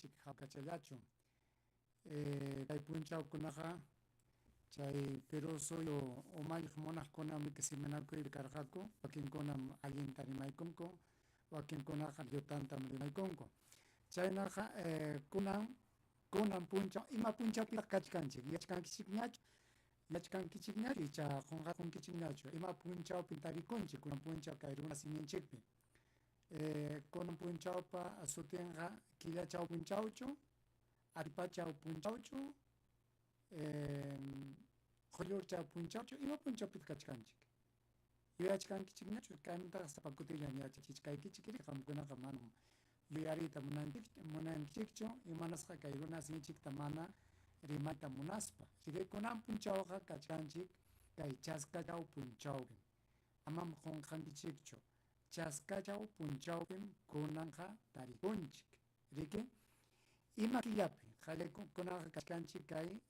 kanchik hawkachallachu. Kay punchawkunaqa chay Perú suyo umayuq munaqkunami kasimanakuypi karqaku, wakinkunam allinta rimaykunku, wakinkunaqa llutantam rimaykunku. Chaynaqa kunan punchaw ima punchawpitaq kachkanchik, yachkankichikñachu icha qunqakunkichikñachu ima punchawpi tarikunchik kunan punchaw kay runa siminchikpi. Kunan punchawpa sutinqa killachaw punchawchu, Aripachaw punchawchu, Qollurchaw punchawchu ima punchawpita kachkanchik. Yuyachkankichikñachu kaymantaqa sapakutilla yachachichkaykichik qamkunaqa manam yuyariyta munankichikchu imanasqa kay runa siminchikta mana rimayta munaspa. Rikunan punchawqa kachkanchik kay chaskachaw punchawpi. Amam qunqankichikchu. Chaskachaw punchawpim kunanqa tarikunchik. Riki ima killapi qhallaykunaqa kachkanchik kay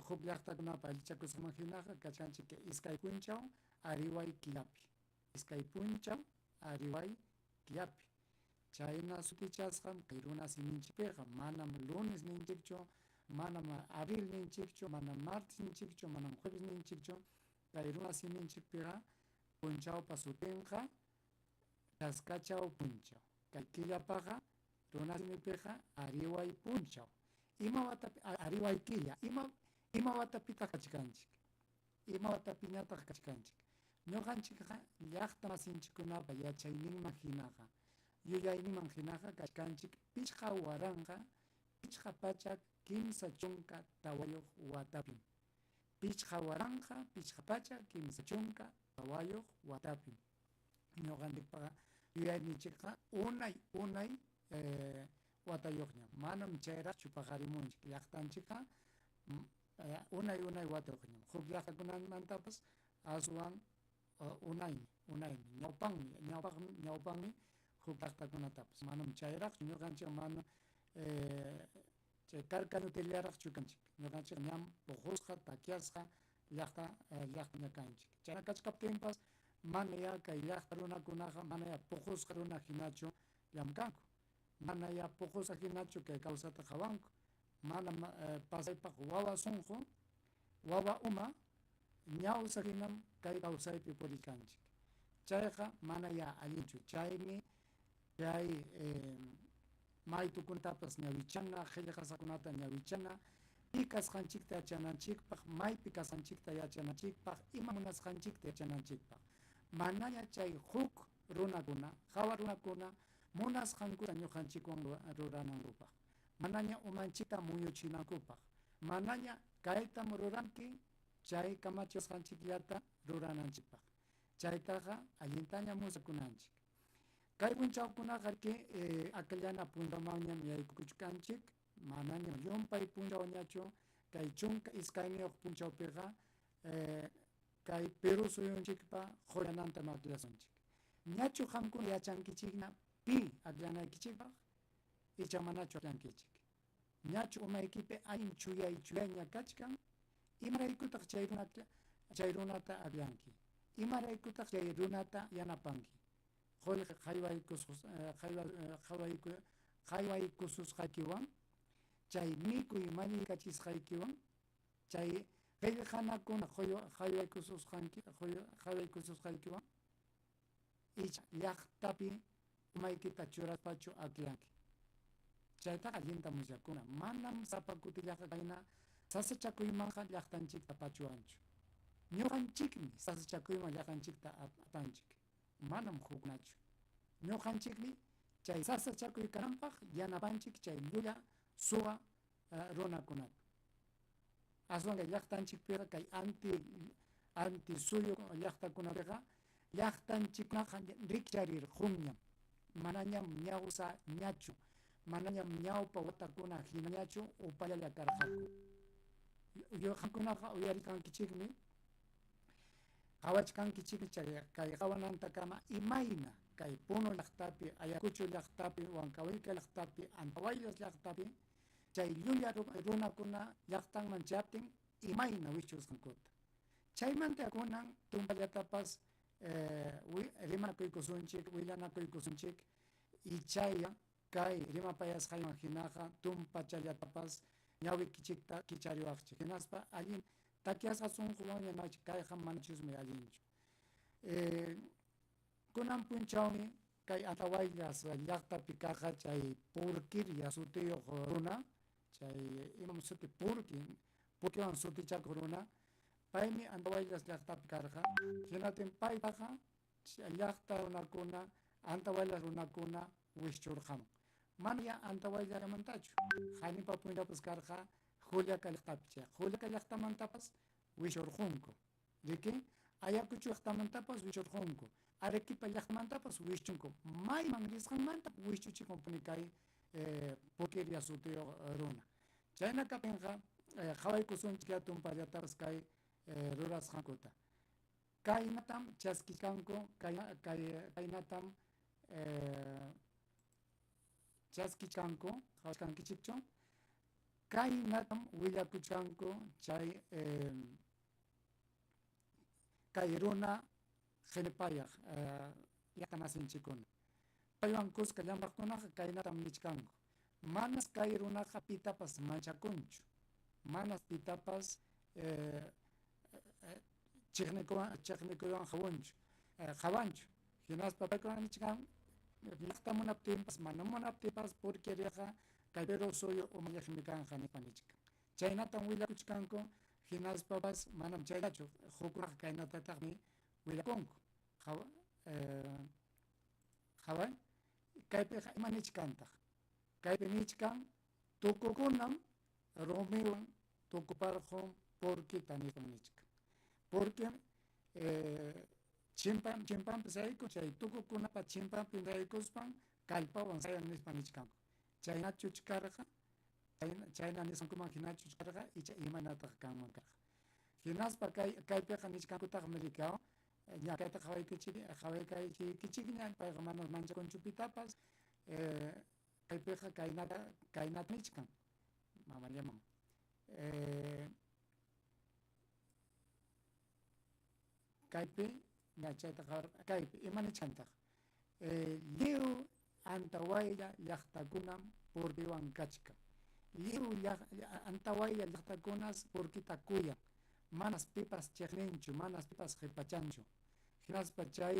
huk llaqtakunapa allichakusqman hinaqa kachkanchik iskay punchaw ariway killapi. Iskay punchaw ariway killapi. Chayna sutichasqam kay runa siminchikpiqa manam lunes ninchikchu, manam abril ninchikchu, manam martes ninchikchu, manam jueves ninchikchu, kay runa siminchikpiqa punchawpa sutinqa chaskachaw punchaw. Kay killapaqa runa simipiqa ariway punchaw. Ima watapi ariway killa, ima watapita kachkanchik, ima watapiñataq kachkanchik. Ñuqanchikqa llaqta masinchikkunapa yachayninman hinaqa, yuyayninman hinaqa kachkanchik pichqa waranqa, pichqa pachak kimsa chunka tawayuq watapim. Pichqa waranqa, pichqa pachak kimsa chunka tawayuq watapim. Ñuqanchikpaqa yuyayninchikqa unay watayuqña, manam chayraqchu paqarimunchik. Llaqtanchikqa unay watayuqña. Huk llaqtakunamantapas aswan unaymi, ñawpaqmi huk llaqtakunatapas. Manam chayraqchu ñuqanchikqa mana chay karkañutillaraqchu kanchik. Ñuqanchik ñam puqusqa, takiasqa llaqtaña kanchik. Chayna kachkaptinpas mana ya kay llaqta runakunaqa mana ya puqusqa runa hinachu llamkanku. Mana ya puqusqa hinachu kay kawsata qawanku. Mana pasaypaq wawa sunqu, wawa uma ñawsa hinam kay kawsaypi purikanchik. Chayqa mana ya allinchu. Chaymi chay maytukunatapas ñawichana, qillqasakunata ñawichana, pi kasqanchikta yachananchikpaq, maypi kasqanchikta yachananchikpaq, ima munasqanchikta yachananchikpaq. Manaña chay huk runakuna, hawa runakuna munasqankuta ñuqanchikwan rurananpaq. Manaña umanchikta muyuchinankupaq. Manaña kaytam ruranki, chay kamachusqanchiklata rurananchikpaq. Chaytaqa allintaña musakunanchik. Kay punchawkunaqa akallana punchawmanñam yaykuchkanchik, manaña llumpay punchawñachu, kay chunka iskayniyuq punchawpiqa kay Perú suyunchikpa qurananta maklasunchik. Ñachu qamkuna yachankichikna pi aklanaykichikpaq icha manachu aklankichik. Ñachu umaykipi allin chuyayña kachkan, imaraykutaq chay runata aklanki, imaraykutaq chay runata yanapanki. Qaywaykususqaykiwan, chay mikuy mallikachisqaykiwan, chay qillqanakuna qaywaykususqaykiwan, icha llaqtapi umaykita churaspachu aklanki. Chaytaqa allinta musyakuna, manam sapakutillaqa kayna sasachakuymanqa llaqtanchikta apachuwanchu. Ñuqanchikmi sasachakuyman llaqtanchikta apanchik, manam huknachu. Ñuqanchikmi chay sasachakuy kananpaq yanapanchik chay llulla suwa runakunata. Aswanqa llaqtanchikpiqa kay anti suyu llaqtakunapiqa llaqtanchiknaqa rikcharir qunñam, manañam ñawsa ñachu, manañam ñawpa watakuna hinañachu upallalla karqaku. Qamkunaqa uyarikankichikmi, qhawachkankichikmi kay qhawanantakama imayna kay Puno llaqtapi, Ayacucho llaqtapi, Huancavelica llaqtapi, Antahuaylas llaqtapi, chay llulla runakuna llaqtanman chaptin imayna wichusqankuta. Chaymanta kunan tumpallatapas rimanakuykusunchik, willanakuykusunchik, ichaya kay rimapayasqa hinaqa tumpa challatapas ñawi kichikta kichariwaqchik hinaspa allin takiasqa sunquwan yanachik kayqa manachismi allinchu kunan punchawmi kay Antawayllas llaqtapi karqa chay Purquilla sutiyuq runa chay imam suti Purquiwan sutichakuq runa paymi Antawayllas llaqtapi karqa hinatin paytaqa llaqta runakuna Antawayllas runakuna wischurqamun mana ya Antawayllamanta Janipa punllapas karqa Juliaca llaqtapi chay Juliaca llaqtamantapas wichurqunku riki Ayacucho llaqtamantapas wichurqunku Arequipa llaqtamantapas wischunku mayman risqanmanta wichuchikunpuni kay Purquilla sutiyuq runa chayna kapinqa qhawaykusunchik ya tumpallatapas kay rurasqankuta kaynatam chaskisqanku kaynatam chaskisqanku qhawashqankichikchu kaynatam willakuchkanku chay kay runa qhilipayaq llaqtamasinchikkuna paywan kuska llampaqkunaqa kaynatam nichkanku manas kay runaqa pitapas manchakunchu manas pitapas chiqnikuywan hawanchu hinaspa paykuna nichkan llaqta munaptinpas mana munaptinpas Purquiriaqa kay Perú suyu umalliqmi kanqa nipa nichkan chaynatam willakuchkanku hinaspapas manam chayllachu hukkunaqa kaynatataqmi willakunku qhaway kaypiqa ima nichkantaq kaypi nichkan tukukunam rumiwan tukuparqun Purquita nipan nichkan Purqui chimpanpi sayku chay tukukunapa chimpanpi saykuspan kallpawan sayan nispa nichkanku chayna chuchkarqa chayna nisqankuman hina chuchkarqa imanataq kanman karqa hinaspa kaypiqa nichkankutaqa Americao ña kayta qhawaykaykichik ña payqa mana manchakunchu pitapas kaypiqa kaynata nichkan mamallaman kaypi ña chayta kaypi ima nichkantaq lliw Antawaylla llaqtakunam Purquiwan kachka lliw Antawaylla llaqtakunas Purquita kuyan manas pipas chiqninchu manas pipas qhipachanchu hinaspa chay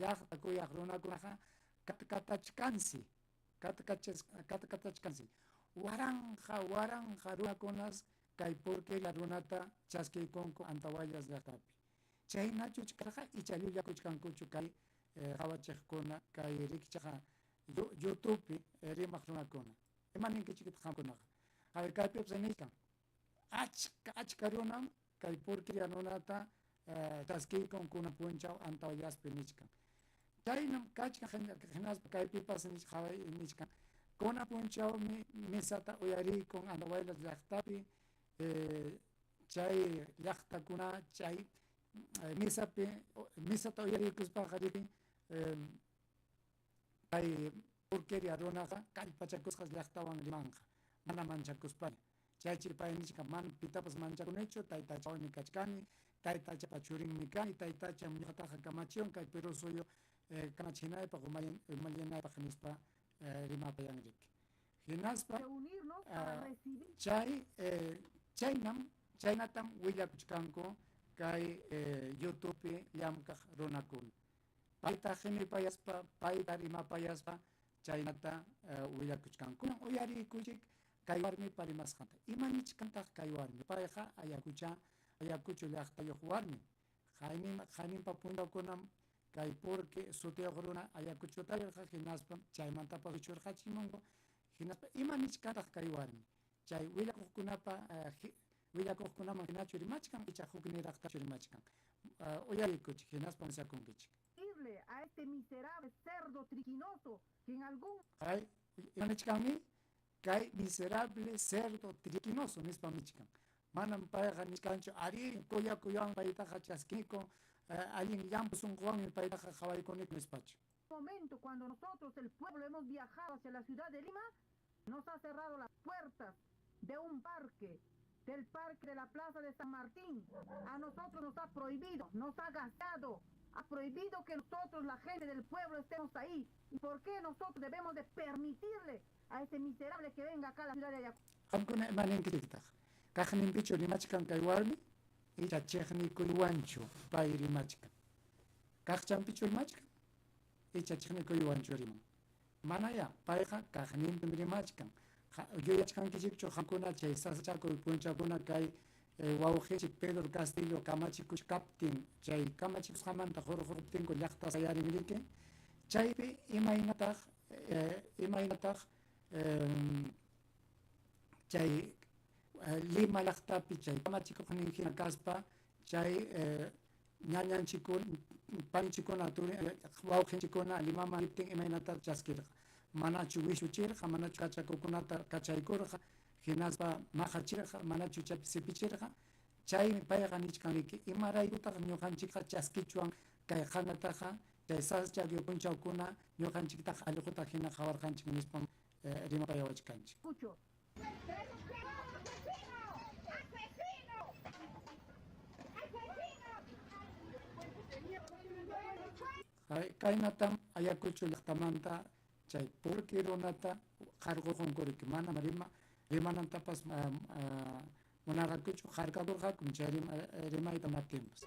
llaqta kuyaq runakunaqa katkatachkansi waranja runakunas kay Purquilla runata chaskiykunku Antawayllas llaqtapi chayna chuchkarqa ichalluyllakuchkankuchu kay qhawachiqkuna kay rikichaqa YouTubepi rimaq runakuna imaninkichikta qamkunaqa kaypipas niskan achka runam kay Purquilla runata chaskiykun kunan punchaw Antawallaspi nichkan chaynam kachkan hinaspa kaypipas nichkan kunan punchawmi misata uyariykun Antawayllas llaqtapi chay llaqtakuna chay misata uyariykuspaqa riki kay Purquilla runaqa kallpachakusqas llaqtawan rimanqa mana manchakuspalla chaychik pay nichkan mana pitapas manchakunichu taytachawmi kachkani taytachapa churinmi kani taytacha ñuqataqa kamachiwan kay Perú suyu kamachinaypaq umallinaypaq nispa rimapayan riki hinaspa chaynatam willakuchkanku kay YouTubepi llamkaq runakuna payta qimipayaspa payta rimapayaspa chaynata willakuchkanku kunan uyariykuchik kay warmipa rimasqanta ima nichkantaq kay warmi payqa Ayacucho llaqtayuq warmi Janinpa punchawkunam kay Purqui sutiyuq runa Ayacuchota rirqa hinaspa chaymantapas wichurqachimunku hinaspa ima nichkantaq kay warmi chay willakuqkunaman hinachu rimachkan icha hukniraqtachu rimachkan uyariykuchik hinaspa misakunkichik a este miserable cerdo triquinoso que en algún ima nichkanmi kay miserable cerdo triquinoso nispa nichkan manam payqa nichkanchu ari kuyawan paytaqa chaskiyku allin llampu sunquwanmi paytaqa qhawaykuniku nispachu momento cuando nosotros el pueblo hemos viajado hacia la ciudad de Lima nos ha cerrado las puertas de un parque del parque de la plaza de San Martín a nosotros nos ha prohibido nos ha gastado ha prohibido que nosotros, la gente del pueblo, estemos ahí. ¿Y por qué nosotros debemos de permitirle a ese miserable que venga acá a la ciudad de Ayacucho? Qamkuna imaninkichiktaj kaqninpichu rimachkan kay warmi illa chiqnikuywanchu pay rimachkan kaqchanpichu rimachkan illa chiqnikuywanchu riman manaya payqa kaqninpim rimachkan yuyachkankichikchu qamkuna chay sasachakuy punchakuna kay wawqinchik Pedro Castillo kamachikush kaptin chay kamachikusqamanta hurquruptinku llaqta sayarinriki chaypi imaynataq chay Lima llaqtapi chay kamachikuqnin hina kaspa chay ñañanchikuna panichikuna wawqinchikuna Limaman liptin imaynata chaskirqa manachu wishuchirqa manachu kachakukunata kachaykurqa hinaspa maqachirqa manachu chaypi sipichirqa chaymi payqa nichkanriki imaraykutaq ñuqanchikqa chaskichuwan kay qanataqa chay sasachakyu punchawkuna ñuqanchiktaqa allquta hina qhawarqanchik nispam rimapayawachkanchik. Kaynatam Ayacucho llaqtamanta chay purki runata qarqukunkuriki manam rimanantapas munarqakuchu qarqakurqakum chay rimayta matinpas.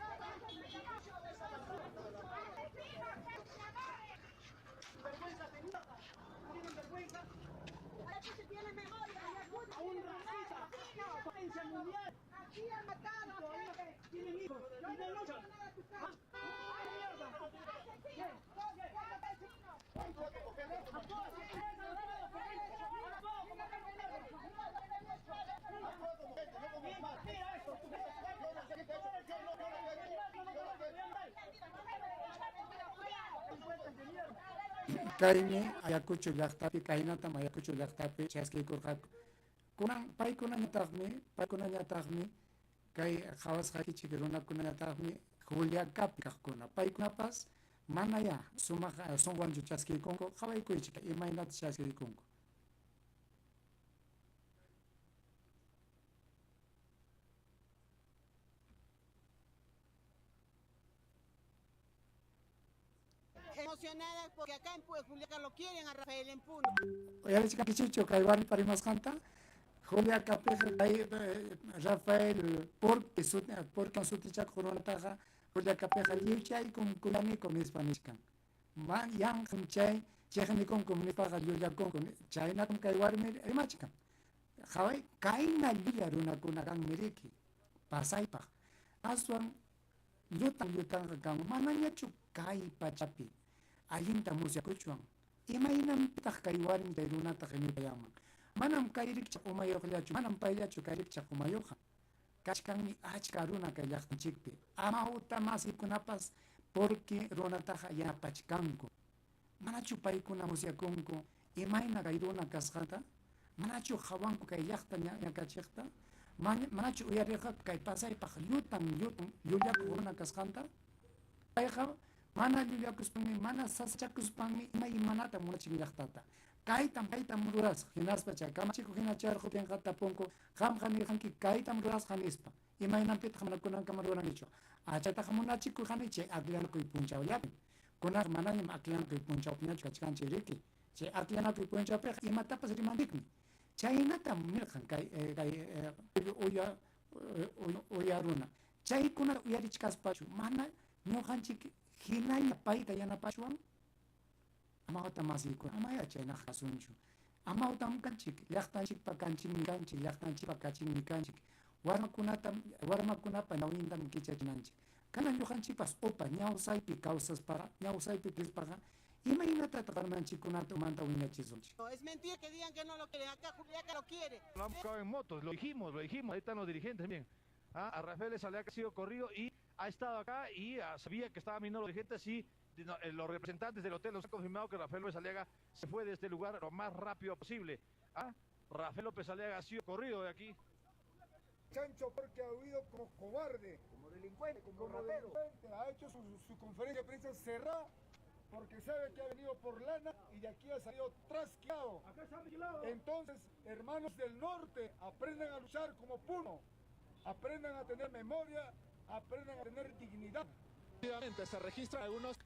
Kaymi Ayacucho llaqtapi kaynatam Ayacucho llaqtapi chaskiykurqaku kunan paykunañataqmi kay qhawasqaykichik runakunañataqmi Juliacapi kaqkuna paykunapas manaya sumaq sunwanchu chaskiykunku qawaykuychik imaynata chaskiykunku. Emocionadas porque acá en Juliaca lo quieren a Rafael en Puno. Uyarichkankichikchu kay warmi parimasqanta Juliacapi kay Rafael porque sutichakuq runataqa Juliacapiqa lliwchaykum kuyanaykum nispa nishkan yanqam chay chiqnikunkum nispaqa llullakunku chaynakum kay warmi rimachkan qhaway kayna llulla runakuna kanmi riki pasaypaq aswan llutanqa kan manañachu kay pachapi allinta musyakuchwan imaynanpitaq kay warmi chay runata qimipayanman manam kay rikchaq umayuqllachu manam payllachu kay rikchaq umayuqa kachkanmi achka runa kay llaqtanchikpi amawta masiykunapas porque runataqa yanapachkanku manachu paykuna musyakunku imayna kay runa kasqanta manachu hawanku kay llaqta ñakachiqta manachu uyarirqaku kay pasaypaq llullakuq runa kasqanta payqa mana llullakuspanmi mana sasachakuspanmi imanata munachin llaqtata kaytam rurasqa hinaspa chay kamachikuq hina charqupinqa tapunku qamqa nirqanki kaytam rurasqa nispa imaynanpitaq mana kunankama rurankichu chaytaqa munachikurqani chay akllanakuy punchawllapi kunaqa manañam akllanakuy punchawpiñachu kachkanchik riki chay akllanakuy punchawpiqa imatapas rimanrikmi chaynatam nirqan kay uyaruna chaykunata uyarichkaspachu mana ñuqanchik hinalla payta yanapashwan amawta masiykuna amaya chaynaqa kasunchu amawtam kanchik llaqtanchikpa kanchikmi kanchik llaqtanchikpa kachikmi kanchik warmakunapa ñawintam kichachinanchik kanan ñuqanchikpas upa ñawsaypi kawsaspaqa ñawsaypi krispaqa imaynatataq warmanchikkunata umanta wiñachisunchik. No, es mentira que digan que no lo quieren, acá Juliaca lo quiere. Lo han buscado en motos, lo dijimos, ahí están los dirigentes también. A Rafael Petzalea ha sido corrido y ha estado acá y sabía que estaban viniendo los dirigentes y los representantes del hotel nos han confirmado que Rafael López Aliaga se fue de este lugar lo más rápido posible. Rafael López Aliaga ha sido corrido de aquí. Chancho porque ha huido como cobarde, como delincuente, como delincuente, ha hecho su conferencia de prensa cerrada porque sabe que ha venido por lana y de aquí ha salido trasquilado. Entonces, hermanos del norte, aprendan a luchar como Puno, aprendan a tener memoria, aprendan a tener dignidad. Efectivamente, se registran algunos.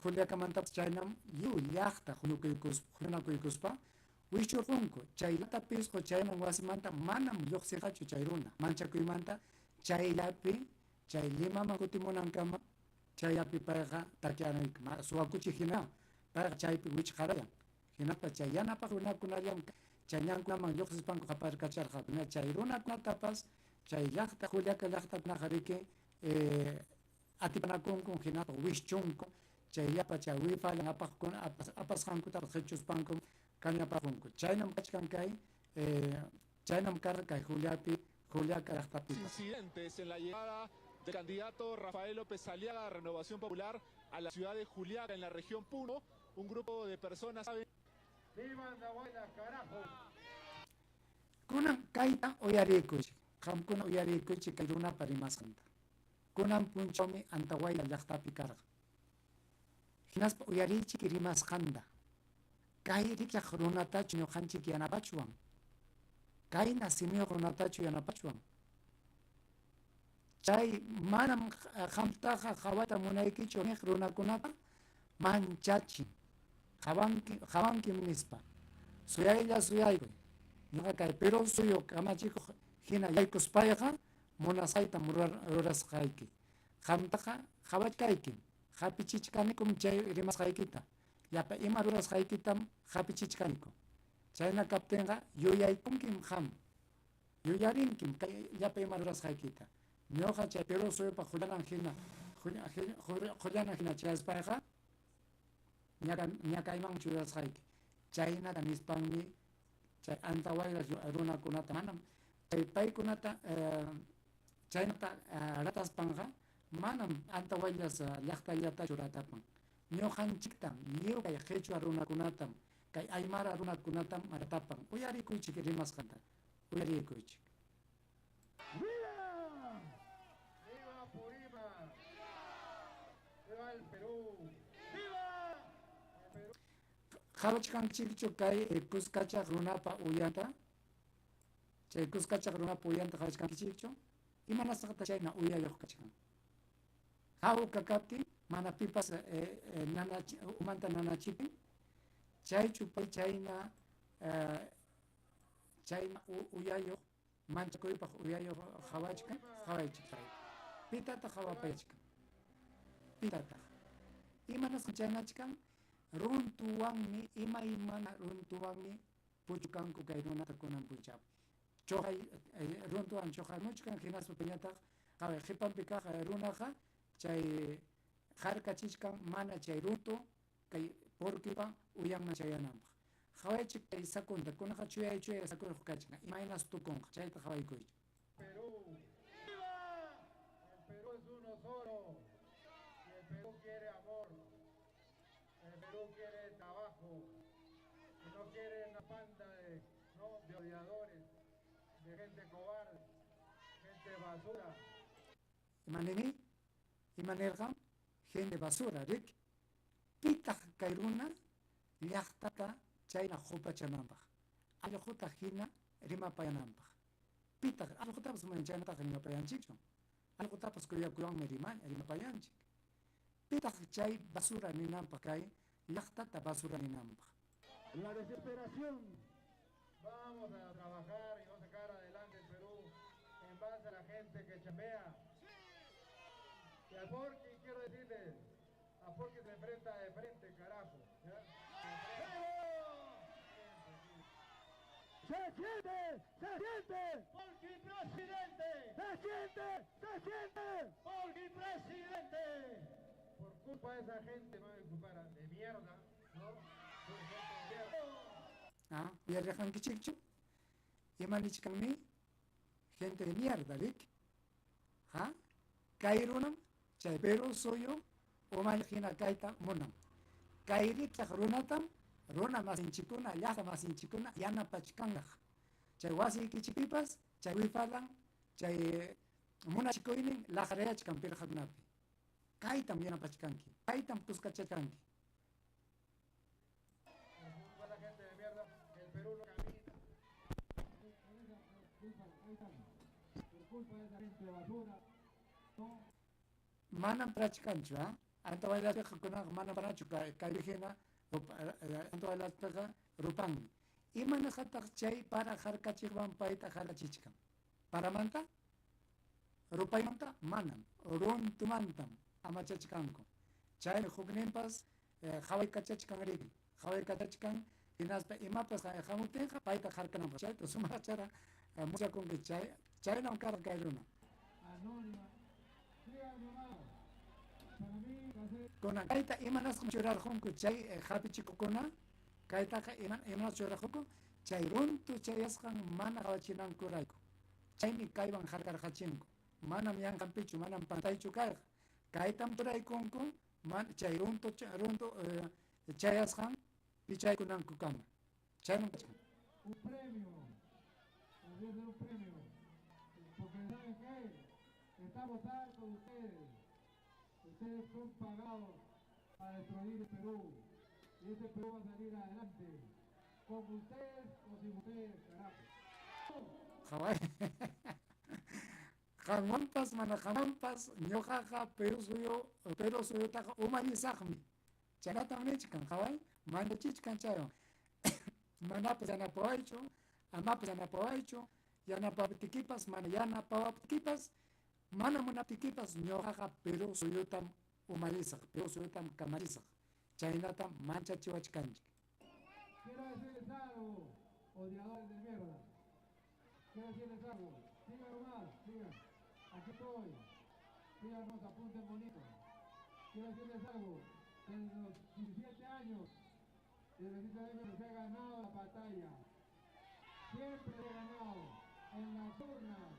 Julia Camantaps Chainam, you yachta, Julina Kuikuspa, Wishurunko, Chailata Pisco, Chainam Wasimanta, Manam, Yoxihachu Chairuna, Mancha Kuimanta, Chailapi, Chailima Makutimonankama, Chayapi Paga, Takianik, Suakuchi Hina, Paga Chaipi, which Harayan, Hinapa Chayana Pakuna Kunayam, Chayankuama, Yoxispanko Haparkachar, Chairuna Natapas, Chailata, Julia Kalata Naharike, Atipanakum con Hinato, Wishchunko, Chayapa Chawifa, Apas Hankuta, Hechus Pankum, Kanyapakunko, Chainam Kachkankai, Chainam Karaka, Julia Karatapi. Incidentes en la llegada del candidato Rafael López Aliaga a Renovación Popular a la ciudad de Juliaca, en la región Puno. Un grupo de personas saben. ¡Viva Andahuayla, carajo! Kunan Kaita Oyarikuchi, Hamkuna Oyarikuchi, Kairuna Parimasanta. Kunan Punchomi Antahuayla Yachtapi Karga. Hinas Oyarichi Kirimas Handa. Kai Rikia Runatachi no Hanchiki Anapachuan. Kai Nasimio Runatachi Anapachuan. Chay Manam Hamtaja Javata Munaikicho Runa Kunapa Manchachi. Javanki Munispa. Suyayla Suyaygo. No cae, pero suyo Kamachico Hina Yaikos Payaja. Monasaita Muras Haiki. Hamtaja, Habatkaiki, Happy Chichkanicum Chay Rimas Haikita. Yapa Imaruras Haikitam, Happy Chichkanico. China Captenga, Yuyaikunkim Ham. Yuyarinkim, Yapa Imaruras Haikita. Nyoha Chapero Sopa Juliana Hina, Juliana Hina Chas Paja, Nyakaiman Churas Haiki. China and Hispani, Antawai Aruna Kunatamanam, Pai Kunata. China ratas panga manam antawaylas llaqtallata churatapan ñuqan chiktan ñiu kay qhichwa runakunatam kay aymara runakunatam maratapan uyarikuychik rimasqanta uyarikuychik. ¡Viva! ¡Viva Purima! ¡Viva el Perú! ¡Viva! El Perú. Qhawachkanchikchu kay Cuscacha runapa uyanta chay Cuscacha runapa uyanta qhawachkanchikchu imanasaqta chayna uyayoq kachkan. Hawu kakaptin mana pipas umanta nanachipin chaychu pay chayna uyayoq manchakuypaq uyayoq hawachkan hawaychik pitata hawapaychkan pitata imanasqa chaynachkan runtuwanmi imaymana runtuwanmi puchukanku kay runata kunan puchap chohay runtuwan chohay muchkan hinaspa piñataq qaway qhipanpi kaq runaqa chay harkachishkan mana chay runtu kay porkipa uyanman chayananpaq qhawaychik kay sakunta kunaqa chuyay sakunqa kachkan imaynas tukunqa chayta qhawaykuychik. Perú. ¡Viva! El Perú es uno solo. Y el Perú quiere amor. El Perú quiere trabajo. Y no quiere una panda de odiadores, de gente cobarde, gente basura. Imanini, imanelqam gente basura rik pitaq kay runa llaqtata chayna qhupachananpaq allquta hina rimapayananpaq pitaq allqutapas mana chaynataqa rimapayanchikchu allqutapas kuyakuwanmi rimapayanchik pitaq chay basura ninanpaq kay llaqtata basura ninanpaq. La desesperación. Vamos a trabajar y vamos a sacar adelante el Perú en base a la gente que chambea. Y a Porky quiero decirles, a Porky se enfrenta de frente, carajo. ¿Ya? ¡Se siente! ¡Se siente! ¡Porky presidente! ¡Se siente! ¡Se siente! ¡Porky presidente! Por culpa de esa gente, no me culpara, de mierda, ¿no? Por gente de mierda. Uyariqankichikchu imanichkanmi gente de mierda rik kay runam chay Perú suyo umayhina kayta munan kay riqtaq runatam runa masinchikuna llaqta masinchikuna yanapachkanqa chay wasiykichipipas chay wipalan chay munachikuynin laqrayachkan pirqakunapi kaytam yanapachkanki kaytam puskachachkanki. La gente de mierda, el Perú no camina. Por culpa de esa gente basura, no. manam prachkanchu, anta bailapiqa kunaqa manam parachu kay vigena anta bailapiqa rupanmi. Imanaqataq chay para harkachiqwan payta harachichkan. Paramanta rupaymanta manam, runtumantam amachachkanku. Chay hukninpas hawaykachachkan riki, hawaykachachkan hinaspa imapas hamutinqa payta harkananpas. Chayta sumachara muchakunki chaynan karqa kay runa. Anónima. Sigan nomás. Para mí, hacer Kunan kayta imanasqam churarqunku chay hapichikukuna, kaytaqa imanas churarqunku chay runtu chayasqan mana hawachinankurayku. Chaymi kaywan harkarqachinku. Manam yanqanpichu, manam pantaychu kayqa. Kaytam churaykunku chay runtu chayasqan pichaykunanku kama. Chayman kachkan. un premio. Debería ser un premio. Porque ¿saben qué? Estamos hartos de ustedes. Ustedes son pagados para destruir el Perú. Y este Perú va a salir adelante. Con ustedes o sin ustedes, carajo. Hawai. Hamampas mana hamampas ñuqaqa Perú suyutaqa humanisaqmi. Chaynatam nichkan hawai manchachichkan chaywan. Manapas yanapawaychu, amapas yanapawaychu, yanapaptikipas mana yanapawaptikipas, mana munaptikipas ñuqaqa Perú suyutam humanisaq, Perú suyutam kamarisaq. Chaynatam manchachiwachkanchik. Quiero decirles algo, odiadores de mierda. Quiero decirles algo. Sigan nomás, sigan. Aquí estoy. Síganos, apunten bonito. Quiero decirles algo. En los 17 años, desde 17 años he ganado la batalla. Siempre he ganado. En las urnas,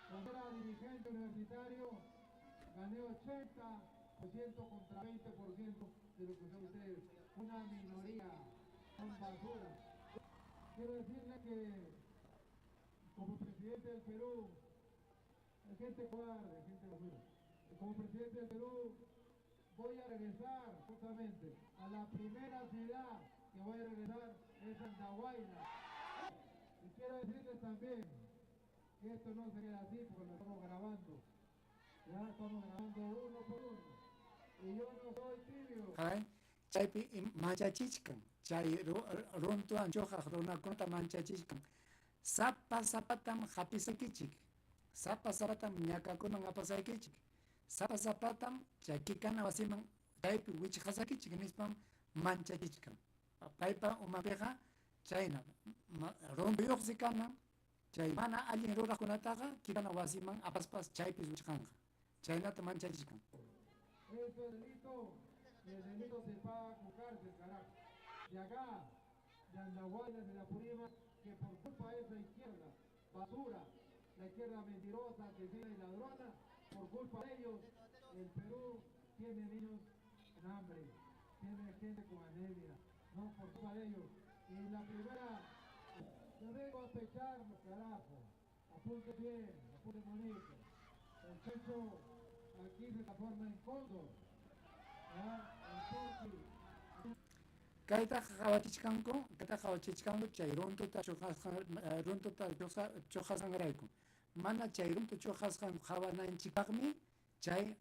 cuando era dirigente universitario, gané 80% contra 20% de lo que son ustedes. Una minoría. Son basura. Quiero decirle que como presidente del Perú, hay gente cobarde, gente basura. Como presidente del Perú, voy a regresar justamente a la primera ciudad que voy a regresar es Andahuayla. Y quiero decirles también que esto no se queda así porque lo estamos grabando. Ya estamos grabando uno por uno. Y yo no soy tibio. Hawai chaypi manchachichkan. Chay runtuwan ñuqaq runakunata manchachichkan. Sapatam hapisaykichik. Sapatam ñakakunan apasaykichik. Sapatam chay kikana wasiman chaypi wichqasaykichik nispam manchachichkan. Paypa umapiqa chayna rumpuyuqsi kanan chay mana allin ruraqkunataqa kikana wasiman apaspas chaypis wichqanqa. Chaynata manchachichkan. Eso es delito, y el delito se paga con cárcel, carajo. De acá, de Andahuayla, de la Purima, que por culpa de esa izquierda, basura, la izquierda mentirosa, asesina y ladrona, por culpa de ellos, el Perú tiene niños con hambre, tiene gente con anemia, no por culpa de ellos. Y la primera, yo vengo a pecharlo, carajo, apunte bien, apunte bonito. El pecho aquí se transforma en cóndor, en porqui. Kayta hawachichkanku chay runtuta chuqasqanrayku. Mana chay runtu chuqasqan hawananchikpaqmi chay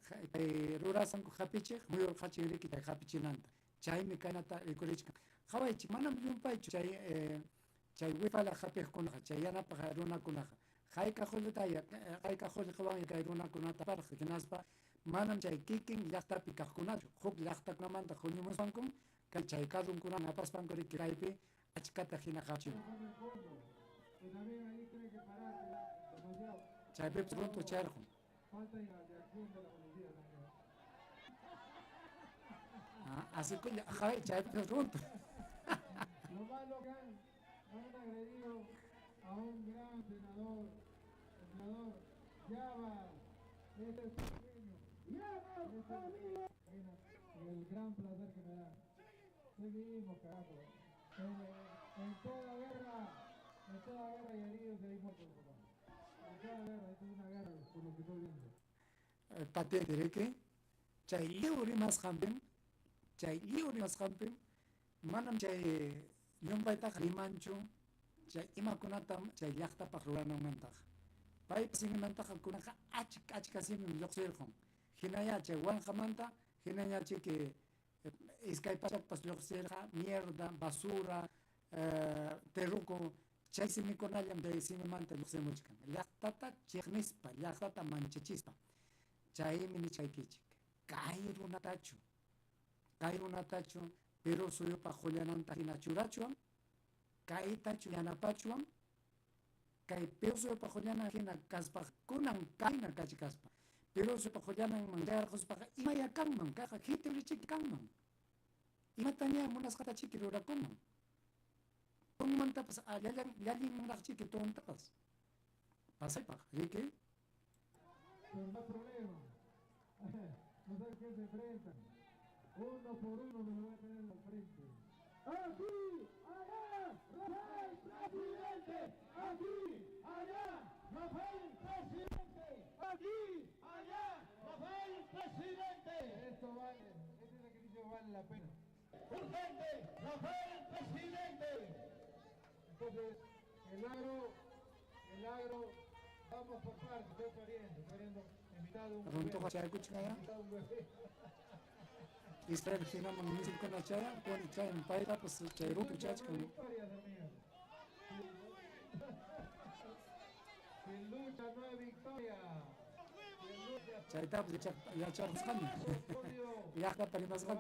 rurasanku hapichiq muyurqachik riki chay hapichinanta. Chaymi kaynata rikurishkan. Hawaychik manam llumpaychu chay wipala hapiqkunaqa, chay yanapaq runakunaqa. Hayka qullqiwan kay runakunata parqa hinaspa manam chay kikin llaqtapi kaqkunachu. Huk llaqtakunamanta huñumuspanku kay chay kadunkunan apaspanku riki kaypi achkata hina hapichin. Pues también ahí tiene que pararse demasiado. Chaypipas runtu chayrqun. Falta de acción de la policía también. Así que chaypipas runtu. Lo malo que han agredido a un gran senador, Yabas, este es pequeño. Yabas, el gran placer que me da. Seguimos, carajo. En toda guerra hay heridos y hay muertos, papá. En toda guerra, esto es una guerra, por lo que estoy viendo. Patente riki chay liwrimas hampim manam chay llumpaytaqa rimanchu chay imakunatam chay llaqtapaq rurananmantaqa. Paypas simimantaqa kunaqa achka simim lluqsirqun. Hinayache, Wanjamanta, Hinayache que Iskaypachapas lluqsirqa, mierda, basura, terruco, chaysimikunallam de simimanta lluqsimuchkan. Llaqtata chiqnispa, llaqtata manchachispa. Chaymi nichaykichik. Kay runatachu, pero suyupa hullananta hina churachuan, kaytachu yanapachuan, kay pero suyupa hullana hina kaspa, kunan kayna kachikaspa. Pero suyupa hullanan manchayarquspa, imaya kanman, kaqa hitilichiki kanman. Imataña munasqata chiki rurakunman. Kunmantapas llallin munaqchiki tontapas. Pasaypaq, riki. No hay problema. No sé quién se enfrentan. Uno por uno me lo voy a tener al frente. Aquí, allá, Rafael presidente. Aquí, allá, Rafael presidente. Aquí, allá, Rafael presidente. Esto vale, este sacrificio vale la pena. Urgente, Rafael presidente. Entonces, el agro, vamos por partes, estoy pariendo, invitado un bebé. Israel Hinam music con la chaya, con chaya en paira, pues chayru puchach con. Sin lucha no hay victoria. Chayta pues ya charles kan. Ya está parimas kan.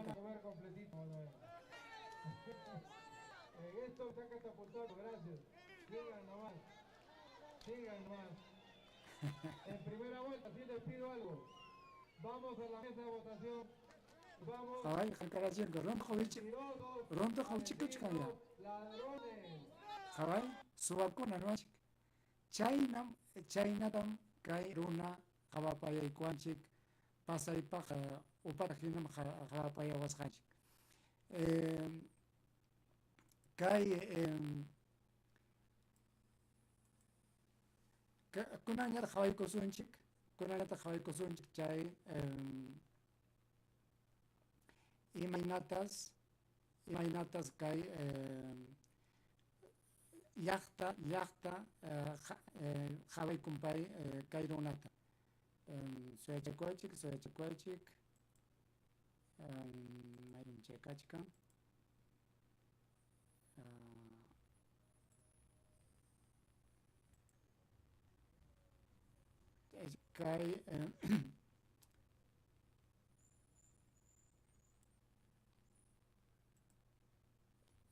Esto está catapultado, gracias. Sigan nomás. En primera vuelta, sí les pido algo. Vamos a la mesa de votación. Vamos. Ay, Jacaracín, Ronto Hauchicuchkaya. Ladrones. Jawai, Suakuna Noachik. Chaynadam, Kai Runa, Javapaya Quanchik, Pasaipa, Uparahinam, Javapaya was Hanchik. Kai Kunanyat Hawai Kosunchik, Kunanyat Hawai Kosunchik Chai. Imainatas kay yachta Javay kumpay kay runata soyachakuachik mayrin chekachka kay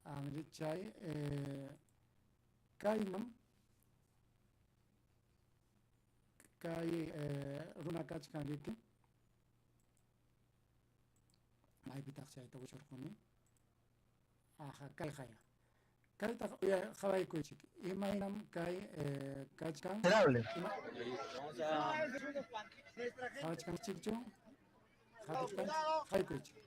Amrichay Kainam Kai Runakachkan Riki Mai Bitachay Tawchurkuni Aha Kai Haya Kai Hawaii Kuchik Imainam Kai Kachkan Kachkan Chikchu Hai Kuchik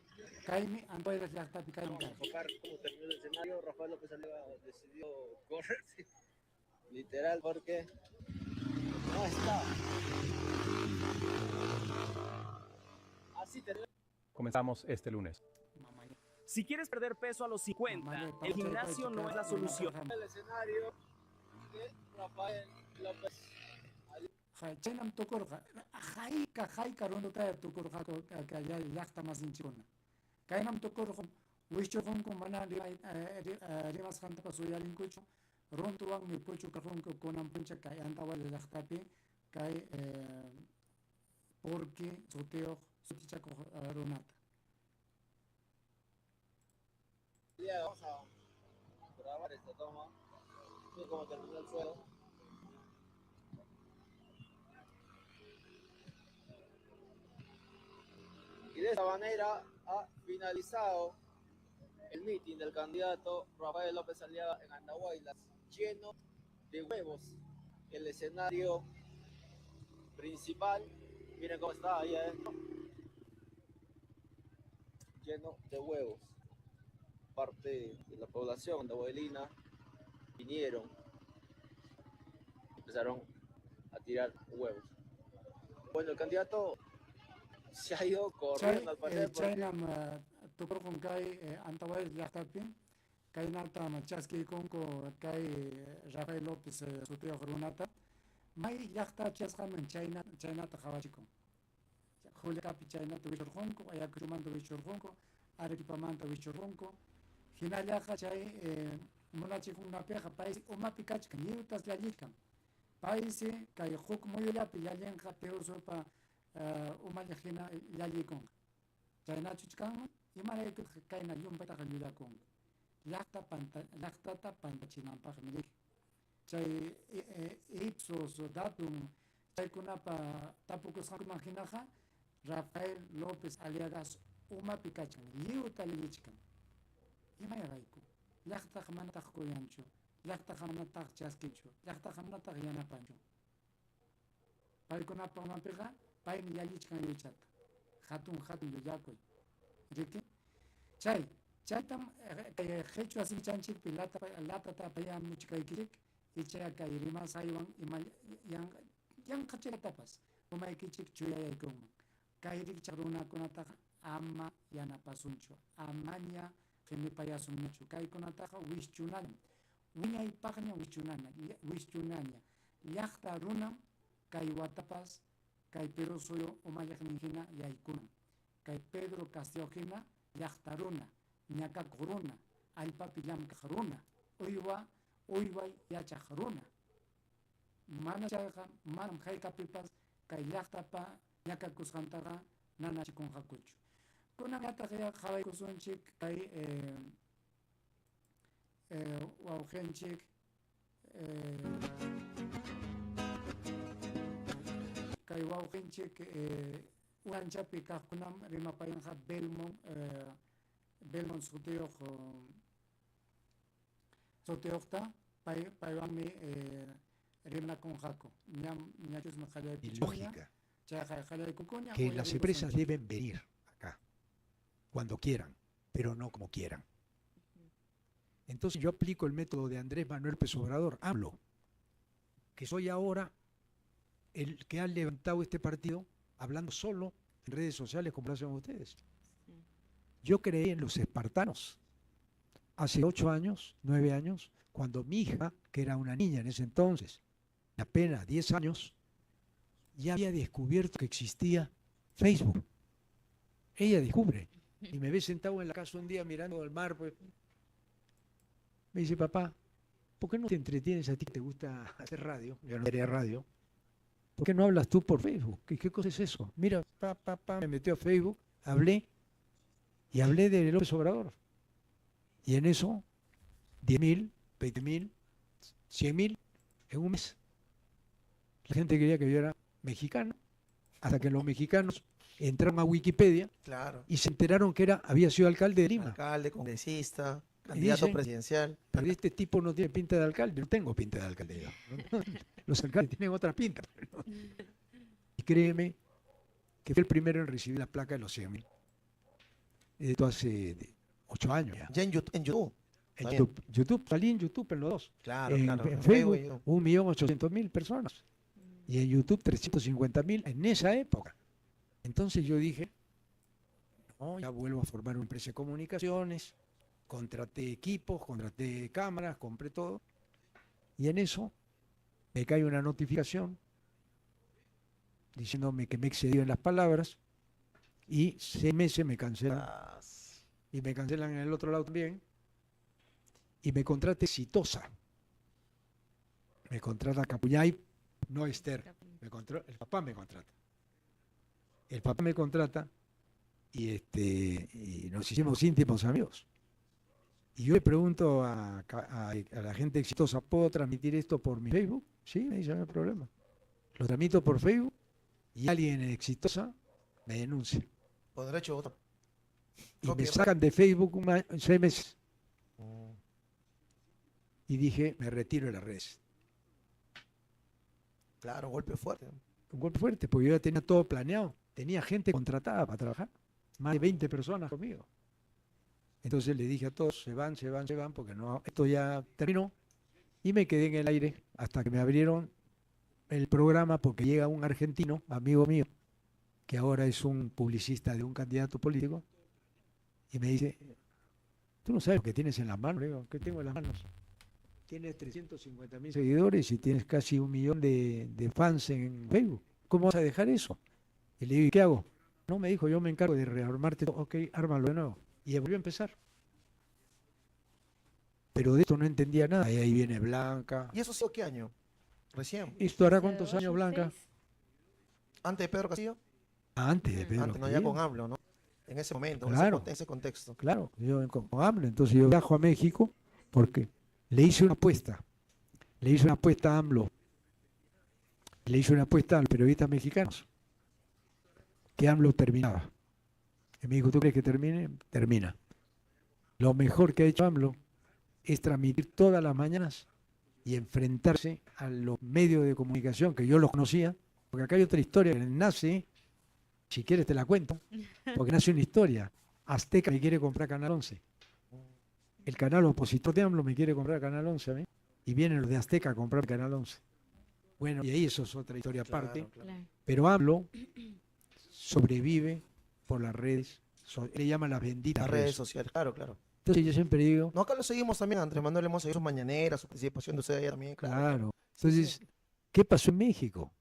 Kaimi, Antoy de la Tápica. Vamos a enfocar cómo terminó el escenario. Rafael López Aliaga decidió correr, literal, porque no está. Así terminó. Comenzamos este lunes. Si quieres perder peso a los 50, el gimnasio no es la solución. El escenario de Rafael López Aliaga. Chenam Tokorja, Jaika Rondota Tokorja, que allá yacta más hinchona. Kainam Tokorjo, Wishovon con Mana Rimas Hanta Pasuyalin Kucho, Rontuang mi Pucho Cajonco con Ampuncha Kai Antawa de Lachtapi, Kai Porque Soteo Sotichaco Ronata. Ya vamos a grabar esta toma. Mira cómo terminó el suelo. Y de esta manera ha finalizado el mitin del candidato Rafael López Aliaga en Andahuaylas, lleno de huevos. El escenario principal, miren cómo está ahí adentro, lleno de huevos. Parte de la población andahuaylina vinieron, empezaron a tirar huevos. Bueno, el candidato se ha ido corriendo al parecer. Chaynam Tokor con Kai Antahuaylas Lachtapi, Kai Nata Machaski con Kai Rafael López Soteo Runata. May Yachta Chashaman China Tahawachiko. Juliacapi chaynata wichurqunku, Ayacuchumanta wichurqunku, Arequipamanta wichurqunku, hinallaqa chay munachikunnapiqa paysi umapi kachkan, lliwtas llallikan. Paysi kay huk muyullapi llallinqa peor sopa umalla hina llallikunqa. Chaynachuch kanman, imaraykuqa kayna llumpataqa llullakunqa. Llaqtata pantachinanpaqmi rik. Chay Ipsos, Datum, chaykunapa tapukusqankuman hinaqa Rafael López Aliagas umapi kachkan, lliwta lillichkan. Imayrayku, llaqtaqa manataq kuyanchu, llaqtaqa manataq chaskinchu, llaqtaqa manataq yanapanchu. Paykunapa umapiqa paymi llallichkan lluchata, hatun llullakuy. Riki? Chaytam kay qhichwa sinchanchikpi latata payamuchkaykichik, ichaya kay rimasaywan ima yanqachaytapas umaykichik chuyayaykunman. Kay rikchaq runakunataqa ama yanapasunchu, amaña qimipayasunñachu. Kaykunataqa wischunalla, wiñaypaqña wischunalla. Llaqta runam kay watapas, kay Perú suyo umayaqnin hina yaykunan. Kay Pedro Castillo hina llaqta runa, ñakakuq runa, allpapi llamkaq runa, uyway yachaq runa. Mana chayqa, manam haykapipas kay llaqtapa ñakakusqantaqa nanachikunqakuchu. Kunanataqa qhawaykusunchik kay wawqinchik kay wawqinchik uanchapi kaqkunam rimapayanqa Belmont sutiyuqta paywanmi rimnakunqaku. Ñachusmi Ilógica. Que las empresas deben venir acá cuando quieran, pero no como quieran. Entonces yo aplico el método de Andrés Manuel López Obrador, hablo, que soy ahora el que ha levantado este partido hablando solo en redes sociales como lo hacen ustedes. Yo creí en los espartanos hace 8 años, 9 años, cuando mi hija, que era una niña en ese entonces, apenas 10 años, ya había descubierto que existía Facebook. Ella descubre y me ve sentado en la casa un día mirando al mar, pues, me dice: papá, ¿por qué no te entretienes a ti que te gusta hacer radio? Yo no quería radio. ¿Por qué no hablas tú por Facebook? ¿Qué cosa es eso? Mira, me metió a Facebook, hablé de López Obrador. Y en eso, 10.000, 20.000, 100.000 en un mes. La gente quería que yo era mexicano, hasta que los mexicanos entraron a Wikipedia, claro, y se enteraron que había sido alcalde de Lima. Alcalde, congresista, candidato presidencial. Pero este tipo no tiene pinta de alcalde. No tengo pinta de alcalde. Los alcaldes tienen otra pinta. Y créeme que fue el primero en recibir la placa de los 100.000. Esto hace 8 años ya. Ya en YouTube. YouTube, salí en YouTube en los dos. Claro, en Facebook, 1.800.000 personas. Y en YouTube 350.000 en esa época. Entonces yo dije, no, ya vuelvo a formar una empresa de comunicaciones, contraté equipos, contraté cámaras, compré todo. Y en eso me cae una notificación diciéndome que me excedí en las palabras y 6 meses me cancelan. Y me cancelan en el otro lado también. Y me contrata Exitosa. Me contrata Capuyay, no Esther. El papá me contrata. El papá me contrata y nos hicimos íntimos amigos. Y yo le pregunto a la gente Exitosa: ¿puedo transmitir esto por mi Facebook? Sí, me dice, no hay problema. Lo transmito por Facebook y alguien Exitosa me denuncia. Por derecho a voto. Y me sacan de Facebook 6 meses. Y dije, me retiro de las redes. Claro, golpe fuerte. Un golpe fuerte, porque yo ya tenía todo planeado. Tenía gente contratada para trabajar. Más de 20 personas conmigo. Entonces le dije a todos: se van, porque no, esto ya terminó. Y me quedé en el aire hasta que me abrieron el programa, porque llega un argentino, amigo mío, que ahora es un publicista de un candidato político, y me dice: tú no sabes lo que tienes en las manos. Le digo: ¿qué tengo en las manos? Tienes 350.000 seguidores y tienes casi 1 millón de fans en Facebook. ¿Cómo vas a dejar eso? Y le digo: ¿y qué hago? No, me dijo, yo me encargo de rearmarte todo. Ok, ármalo de nuevo. Y volvió a empezar. Pero de esto no entendía nada. Y ahí viene Blanca. ¿Y eso ha sido qué año? Recién. ¿Esto hará cuántos años, Blanca? ¿Antes de Pedro Castillo? Antes de Pedro Antes, no, ya Castillo. con AMLO, ¿no? En ese momento, Claro. en ese contexto. Claro, yo con AMLO. Entonces yo viajo a México porque le hice una apuesta. Le hice una apuesta a AMLO. Le hice una apuesta a los periodistas mexicanos. Que AMLO terminaba. Y me dijo, ¿tú crees que termine? Termina. Lo mejor que ha hecho AMLO es transmitir todas las mañanas y enfrentarse a los medios de comunicación que yo los conocía. Porque acá hay otra historia que nace, si quieres te la cuento, porque nace una historia. Azteca me quiere comprar Canal 11. El canal opositor de AMLO me quiere comprar Canal 11 a mí. Y vienen los de Azteca a comprar Canal 11. Bueno, y ahí eso es otra historia aparte. Claro. Pero AMLO sobrevive por las redes, le llaman las benditas Las redes sociales, claro, claro. Entonces yo siempre digo... No, acá lo seguimos también, Andrés Manuel, hemos seguido sus mañaneras, su participación de usted allá también, claro. Claro. Entonces, ¿qué pasó en México?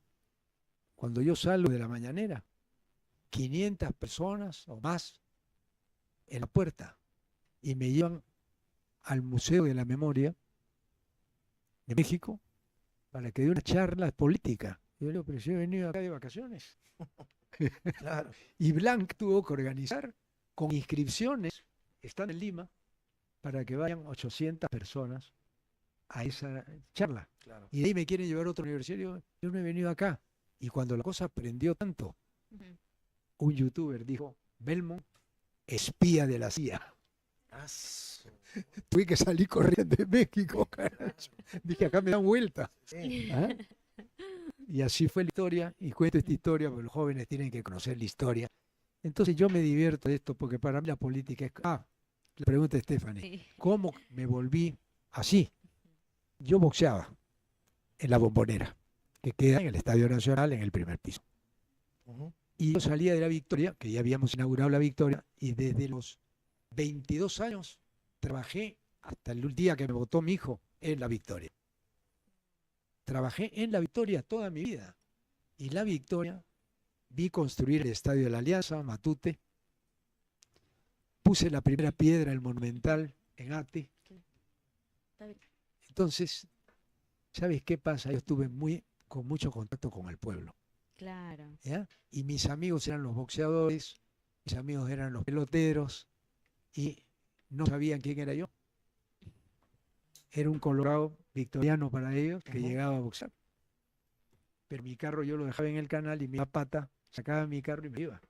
Cuando yo salgo de la mañanera, 500 personas o más en la puerta y me llevan al Museo de la Memoria de México para que dé una charla política. Yo le digo, pero yo he venido acá de vacaciones. Claro. Y Blanc tuvo que organizar con inscripciones, están en Lima, para que vayan 800 personas a esa charla. Claro. Y de ahí me quieren llevar a otra universidad. Y digo, yo no he venido acá. Y cuando la cosa prendió tanto, un youtuber dijo, Belmont, espía de la CIA. Tuve que salir corriendo de México, carajo. Dije, acá me dan vuelta. Sí. ¿Ah? Y así fue la historia, y cuento esta historia porque los jóvenes tienen que conocer la historia. Entonces yo me divierto de esto porque para mí la política es... Ah, le pregunta a Stephanie, Sí. ¿cómo me volví así? Yo boxeaba en la Bombonera, que queda en el Estadio Nacional en el primer piso. Y yo salía de la Victoria, que ya habíamos inaugurado la Victoria, y desde los 22 años trabajé hasta el día que me votó mi hijo en la Victoria. Trabajé en la Victoria toda mi vida. Y la Victoria, vi construir el Estadio de la Alianza, Matute. Puse la primera piedra, el Monumental, en Ate. Entonces, ¿sabes qué pasa? Yo estuve con mucho contacto con el pueblo. Claro. ¿Ya? Y mis amigos eran los boxeadores, mis amigos eran los peloteros, y no sabían quién era yo. Era un colorado victoriano para ellos que llegaba a boxear. Pero mi carro yo lo dejaba en el canal y mi pata sacaba mi carro y me iba.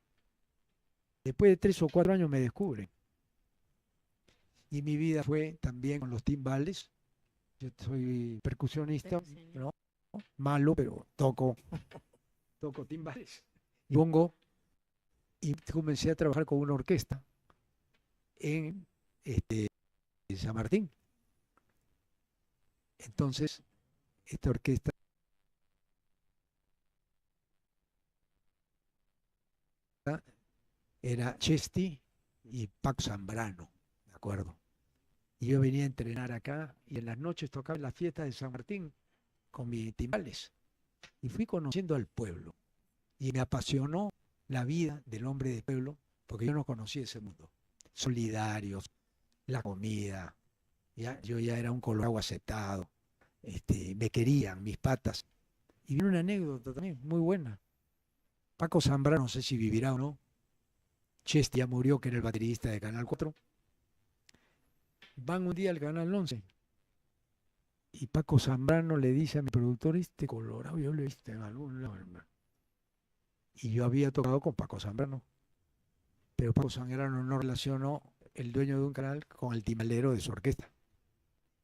Después de 3 o 4 años me descubren. Y mi vida fue también con los timbales. Yo soy percusionista, ¿no? Malo, pero toco timbales. Y pongo, y comencé a trabajar con una orquesta en San Martín. Entonces, esta orquesta era Chesti y Paco Zambrano, ¿de acuerdo? Y yo venía a entrenar acá y en las noches tocaba en las fiestas de San Martín con mis timbales. Y fui conociendo al pueblo. Y me apasionó la vida del hombre de pueblo porque yo no conocía ese mundo. Solidarios, la comida, yo ya era un colorado aceptado. Me querían, mis patas. Y viene una anécdota también muy buena. Paco Zambrano, no sé si vivirá o no. Chesti ya murió, que era el baterista de Canal 4. Van un día al Canal 11. Y Paco Zambrano le dice a mi productor, este colorado yo lo he visto en algún lado, hermano. Y yo había tocado con Paco Zambrano. Pero Paco Zambrano no relacionó el dueño de un canal con el timbalero de su orquesta.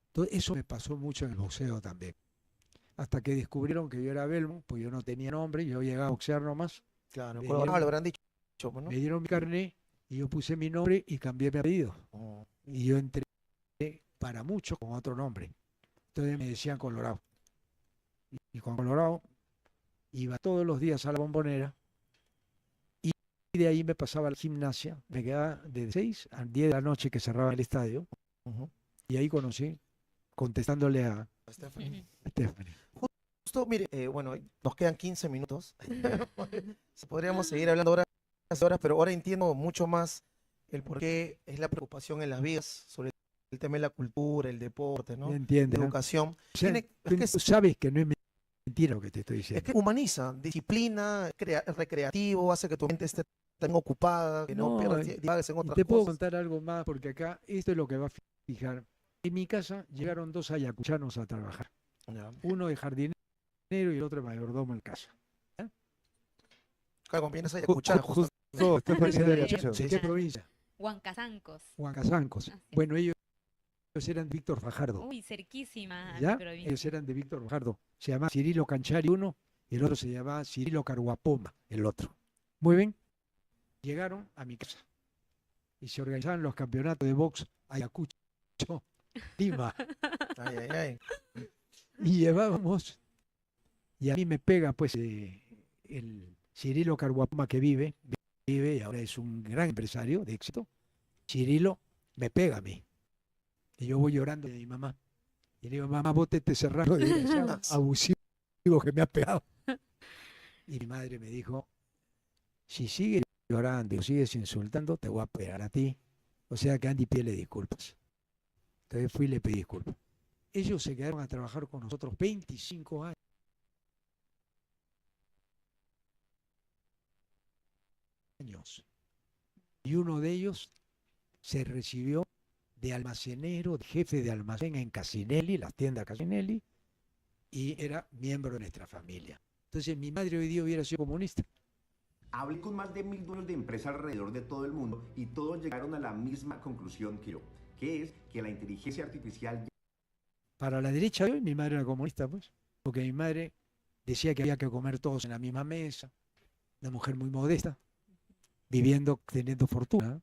Entonces, eso me pasó mucho en el boxeo también. Hasta que descubrieron que yo era Belmont, pues yo no tenía nombre, yo llegaba a boxear nomás. Claro, Me lo dieron, habrán dicho, ¿no? me dieron mi carnet y yo puse mi nombre y cambié mi apellido. Y yo entré para mucho con otro nombre. Entonces me decían Colorado. Y con Colorado iba todos los días a la Bombonera y de ahí me pasaba a la gimnasia. Me quedaba de 6 a 10 de la noche que cerraba el estadio. Y ahí conocí, contestándole a Stephanie. Justo, mire, bueno, nos quedan 15 minutos. Podríamos seguir hablando ahora horas, pero ahora entiendo mucho más el por qué es la preocupación en las vías sobre el tema de la cultura, el deporte, ¿no? Entiende, La ¿no? educación. O sea, Es tú sabes que no es mentira lo que te estoy es diciendo. que humaniza, disciplina, recreativo, hace que tu mente esté tan ocupada, que no pierdas divagues en y otras te puedo cosas. contar algo más, porque acá esto es lo que va a fijar. En mi casa llegaron 2 ayacuchanos a trabajar. Ya. Uno de jardinero y el otro de mayordomo en casa. Claro, como vienes a Ayacuchá, justo. Estás diciendo de Sí, ¿De sí. qué provincia? Huancazancos. Huancazancos. Así es. Bueno, ellos eran Víctor Fajardo. Uy, cerquísima a ¿Ya? mi provincia. Ellos eran de Víctor Fajardo. Se llamaba Cirilo Canchari uno y el otro se llamaba Cirilo Carguapoma, el otro. Muy bien. Llegaron a mi casa y se organizaban los campeonatos de box Ayacucho, Lima. Ay, ay, ay. Y llevábamos, y a mí me pega pues el Cirilo Carguapoma que vive y ahora es un gran empresario de éxito. Cirilo me pega a mí. Y yo voy llorando de mi mamá. Y le digo, mamá, bote este cerrado desgraciado, abusivo que me ha pegado. Y mi madre me dijo, si sigues llorando y sigues insultando, te voy a pegar a ti. O sea que Andy pídele disculpas. Entonces fui y le pedí disculpas. Ellos se quedaron a trabajar con nosotros 25 años. Y uno de ellos se recibió de almacenero, de jefe de almacén en Casinelli, las tiendas Casinelli, y era miembro de nuestra familia. Entonces mi madre hoy día hubiera sido comunista. Hablé con más de 1000 dueños de empresas alrededor de todo el mundo y todos llegaron a la misma conclusión que yo, que es que la inteligencia artificial... Para la derecha de hoy, mi madre era comunista, pues, porque mi madre decía que había que comer todos en la misma mesa, una mujer muy modesta, viviendo, teniendo fortuna.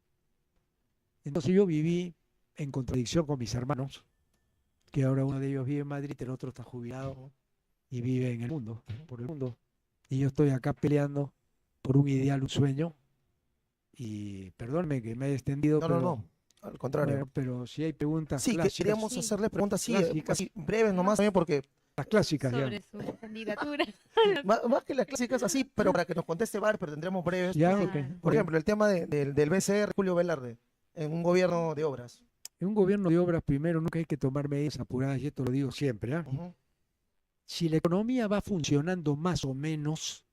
Entonces yo viví en contradicción con mis hermanos, que ahora uno de ellos vive en Madrid, el otro está jubilado y vive en el mundo, por el mundo. Y yo estoy acá peleando por un ideal, un sueño, y perdónme que me haya extendido, No, pero, no, al contrario. bueno, pero si hay preguntas Sí, que clásicas, queríamos hacerle preguntas clásicas, así breves nomás también porque... las clásicas, Sobre digamos. su candidatura. Más que las clásicas así, pero para que nos conteste varios, pero tendremos breves. Ya, porque, ok. por ejemplo, el tema del BCR, Julio Velarde, en un gobierno de obras. En un gobierno de obras, primero, nunca hay que tomar medidas apuradas, y esto lo digo siempre. Si la economía va funcionando más o menos,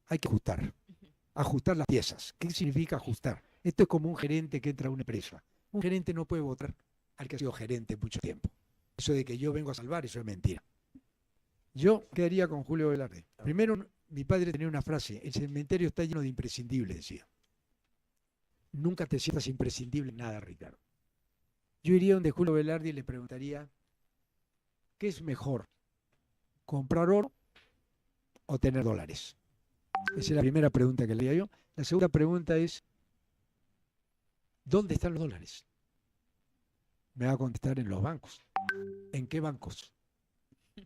hay que ajustar las piezas. ¿Qué significa ajustar? Esto es como un gerente que entra a una empresa. Un gerente no puede votar al que ha sido gerente mucho tiempo. Eso de que yo vengo a salvar, eso es mentira. Yo quedaría con Julio Velarde. Primero, mi padre tenía una frase, el cementerio está lleno de imprescindibles, decía. Nunca te sientas imprescindible en nada, Ricardo. Yo iría donde Julio Velarde y le preguntaría, ¿qué es mejor? ¿Comprar oro o tener dólares? Esa es la primera pregunta que le haría yo. La segunda pregunta es, ¿dónde están los dólares? Me va a contestar en los bancos. ¿En qué bancos?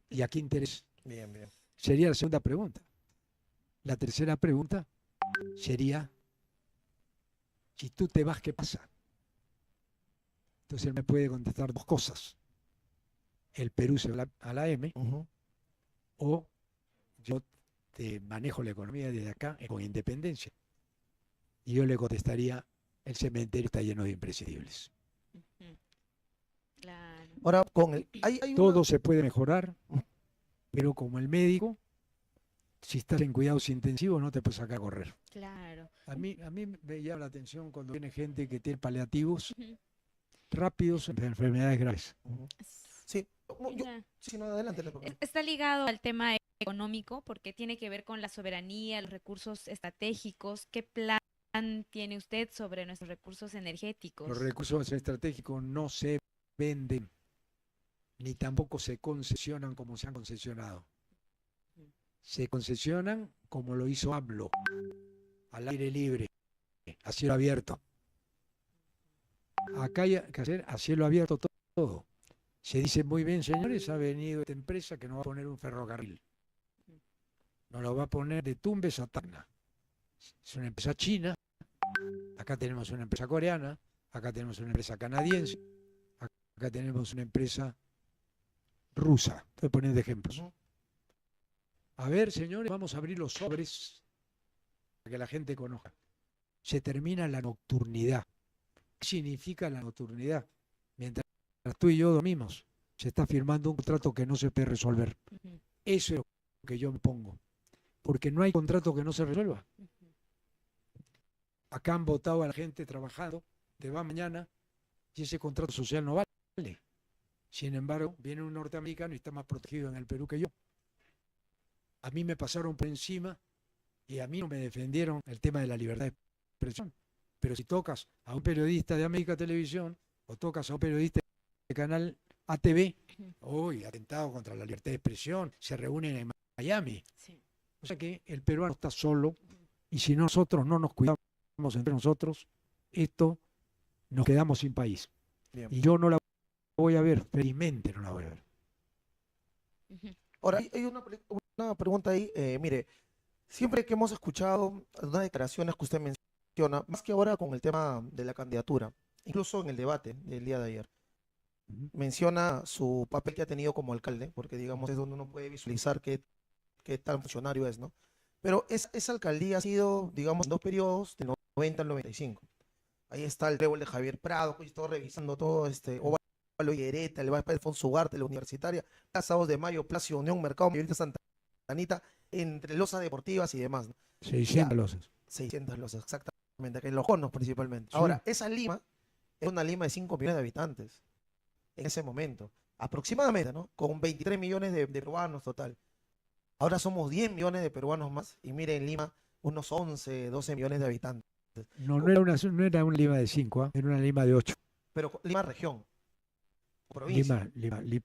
¿Y a qué interés? Bien, bien. Sería la segunda pregunta. La tercera pregunta sería, si tú te vas, ¿qué pasa? Entonces él me puede contestar dos cosas. El Perú se va a la M, o yo te manejo la economía desde acá con independencia. Y yo le contestaría, el cementerio está lleno de imprescindibles. Claro. Ahora, con el... Todo se puede mejorar, pero como el médico, si estás en cuidados intensivos, no te puedes sacar a correr. Claro. A mí me llama la atención cuando viene gente que tiene paliativos rápidos de enfermedades graves. Sí, Ya. sí, no, adelante. Está ligado al tema económico porque tiene que ver con la soberanía, los recursos estratégicos. ¿Qué plan tiene usted sobre nuestros recursos energéticos? Los recursos estratégicos no se venden, ni tampoco se concesionan como se han concesionado. Se concesionan como lo hizo AMLO, al aire libre, a cielo abierto. Acá hay que hacer a cielo abierto todo. Se dice, muy bien, señores, ha venido esta empresa que nos va a poner un ferrocarril. Nos lo va a poner de Tumbes a Tacna. Es una empresa china. Acá tenemos una empresa coreana. Acá tenemos una empresa canadiense. Acá tenemos una empresa rusa. Estoy poniendo ejemplos. A ver, señores, vamos a abrir los sobres para que la gente conozca. se termina la nocturnidad. ¿Qué significa la nocturnidad? Mientras tú y yo dormimos, se está firmando un contrato que no se puede resolver. Eso es lo que yo me pongo. Porque no hay contrato que no se resuelva. Acá han votado a la gente trabajando, te va mañana, y ese contrato social no vale. Sin embargo, viene un norteamericano y está más protegido en el Perú que yo. A mí me pasaron por encima y a mí no me defendieron el tema de la libertad de expresión. Pero si tocas a un periodista de América Televisión o tocas a un periodista de Canal ATV, hoy atentado contra la libertad de expresión, se reúnen en Miami. Sí. O sea que el peruano está solo y si nosotros no nos cuidamos entre nosotros, esto nos quedamos sin país. Bien. Y yo no la voy a ver, felizmente no la voy a ver. Ahora, hay una pregunta ahí, mire, siempre que hemos escuchado unas declaraciones que usted menciona, más que ahora con el tema de la candidatura, incluso en el debate del día de ayer, menciona su papel que ha tenido como alcalde, porque digamos es donde uno puede visualizar qué tan funcionario es, ¿no? Pero esa alcaldía ha sido, digamos, en 2 periodos, del 90 al 95. Ahí está el trébol de Javier Prado, que estoy revisando todo, Óvalo Higuereta, el Valle de Alfonso Ugarte, la Universitaria, Plaza 2 de Mayo, Plaza Unión, Mercado Mayorista Santa Anita, entre losas deportivas y demás, ¿no? 600 losas. 600 losas, exactamente, que en Los Hornos principalmente. Sí. Ahora, esa Lima es una Lima de 5 millones de habitantes en ese momento, aproximadamente, ¿no? Con 23 millones de peruanos total. Ahora somos 10 millones de peruanos más y miren en Lima unos 11, 12 millones de habitantes. No era una Lima de 5, era una Lima de 8. Pero Lima región, provincia.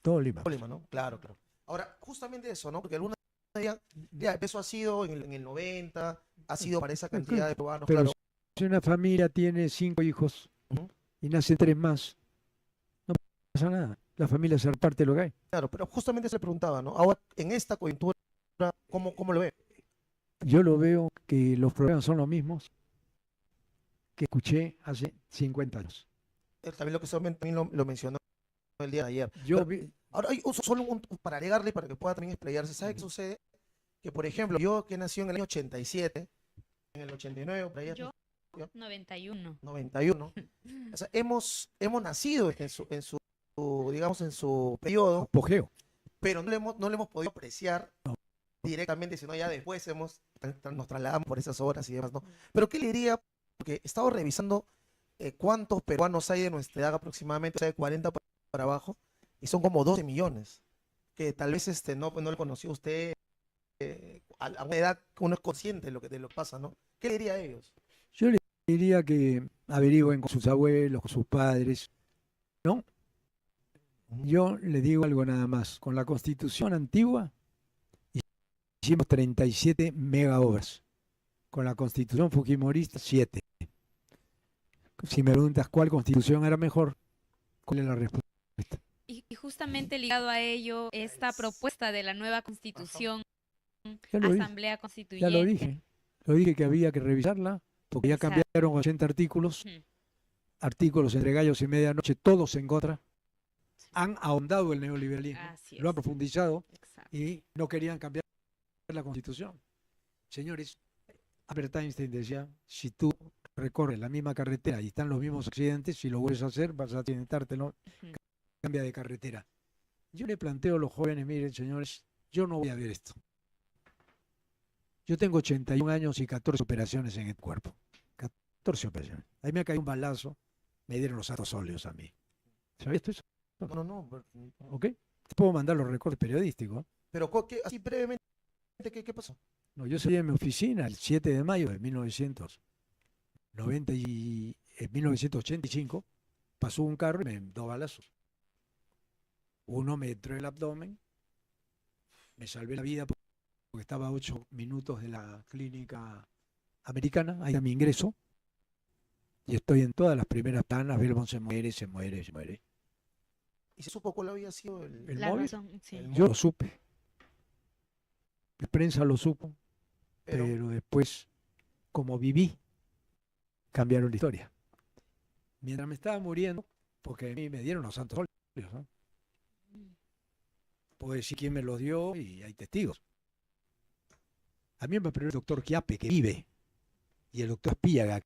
Todo Lima. Lima, ¿no? Claro. Ahora, justamente eso, ¿no? Porque alguna ya eso ha sido en el 90, ha sido para esa cantidad de peruanos. Pero claro. Si una familia tiene 5 hijos y nacen 3 más, no pasa nada. La familia se reparte lo que hay. Claro, pero justamente se le preguntaba, ¿no? Ahora, en esta coyuntura, ¿cómo lo ve? Yo lo veo que los problemas son los mismos que escuché hace 50 años. También lo que también lo mencionó el día de ayer. Ahora, solo para agregarle, para que pueda también explayarse. ¿Sabe qué sucede? Que, por ejemplo, yo que nací en el año 87, en el 89, por ahí. Yo, 91. 91. O sea, hemos nacido en su digamos, en su periodo. Apogeo. Pero no le hemos podido apreciar directamente, sino ya después nos trasladamos por esas horas y demás, ¿no? Pero ¿qué le diría? Porque he estado revisando cuántos peruanos hay de nuestra edad aproximadamente, o sea, de 40 para abajo, y son como 12 millones, que tal vez no le conoció a usted a una edad que uno es consciente de lo que pasa, ¿no? ¿Qué le diría a ellos? Yo le diría que averigüen con sus abuelos, con sus padres, ¿no? Yo le digo algo nada más. Con la Constitución antigua hicimos 37 mega obras. Con la Constitución fujimorista, 7. Si me preguntas cuál Constitución era mejor, ¿cuál es la respuesta? Y justamente ligado a ello, esta propuesta de la nueva Constitución, Asamblea Constituyente. Ya lo dije. Lo dije que había que revisarla, porque ya cambiaron 80 artículos. Artículos entre gallos y medianoche, todos en contra. Han ahondado el neoliberalismo, lo han profundizado. Y no querían cambiar la Constitución. Señores, Albert Einstein decía, si tú recorres la misma carretera y están los mismos accidentes, si lo vuelves a hacer, vas a accidentártelo, cambia de carretera. Yo le planteo a los jóvenes, miren, señores, yo no voy a ver esto. Yo tengo 81 años y 14 operaciones en el cuerpo. 14 operaciones. Ahí me ha caído un balazo, me dieron los santos óleos a mí. ¿Sabías esto? No. ¿Ok? Te puedo mandar los recortes periodísticos. Pero así brevemente, ¿qué pasó? No, yo salí de mi oficina el 7 de mayo de 1985. Pasó un carro y me dio 2 balazos. Uno me entró en el abdomen. Me salvé la vida porque estaba a 8 minutos de la clínica americana. Ahí a mi ingreso. Y estoy en todas las primeras planas. Belmont se muere. ¿Y se supo cuál había sido el móvil? Razón, sí. Yo lo supe. La prensa lo supo. Pero después, como viví, cambiaron la historia. Mientras me estaba muriendo, porque a mí me dieron los santos óleos, ¿no? Puedo decir quién me los dio y hay testigos. A mí me operó el doctor Quiape, que vive, y el doctor Espíllaga,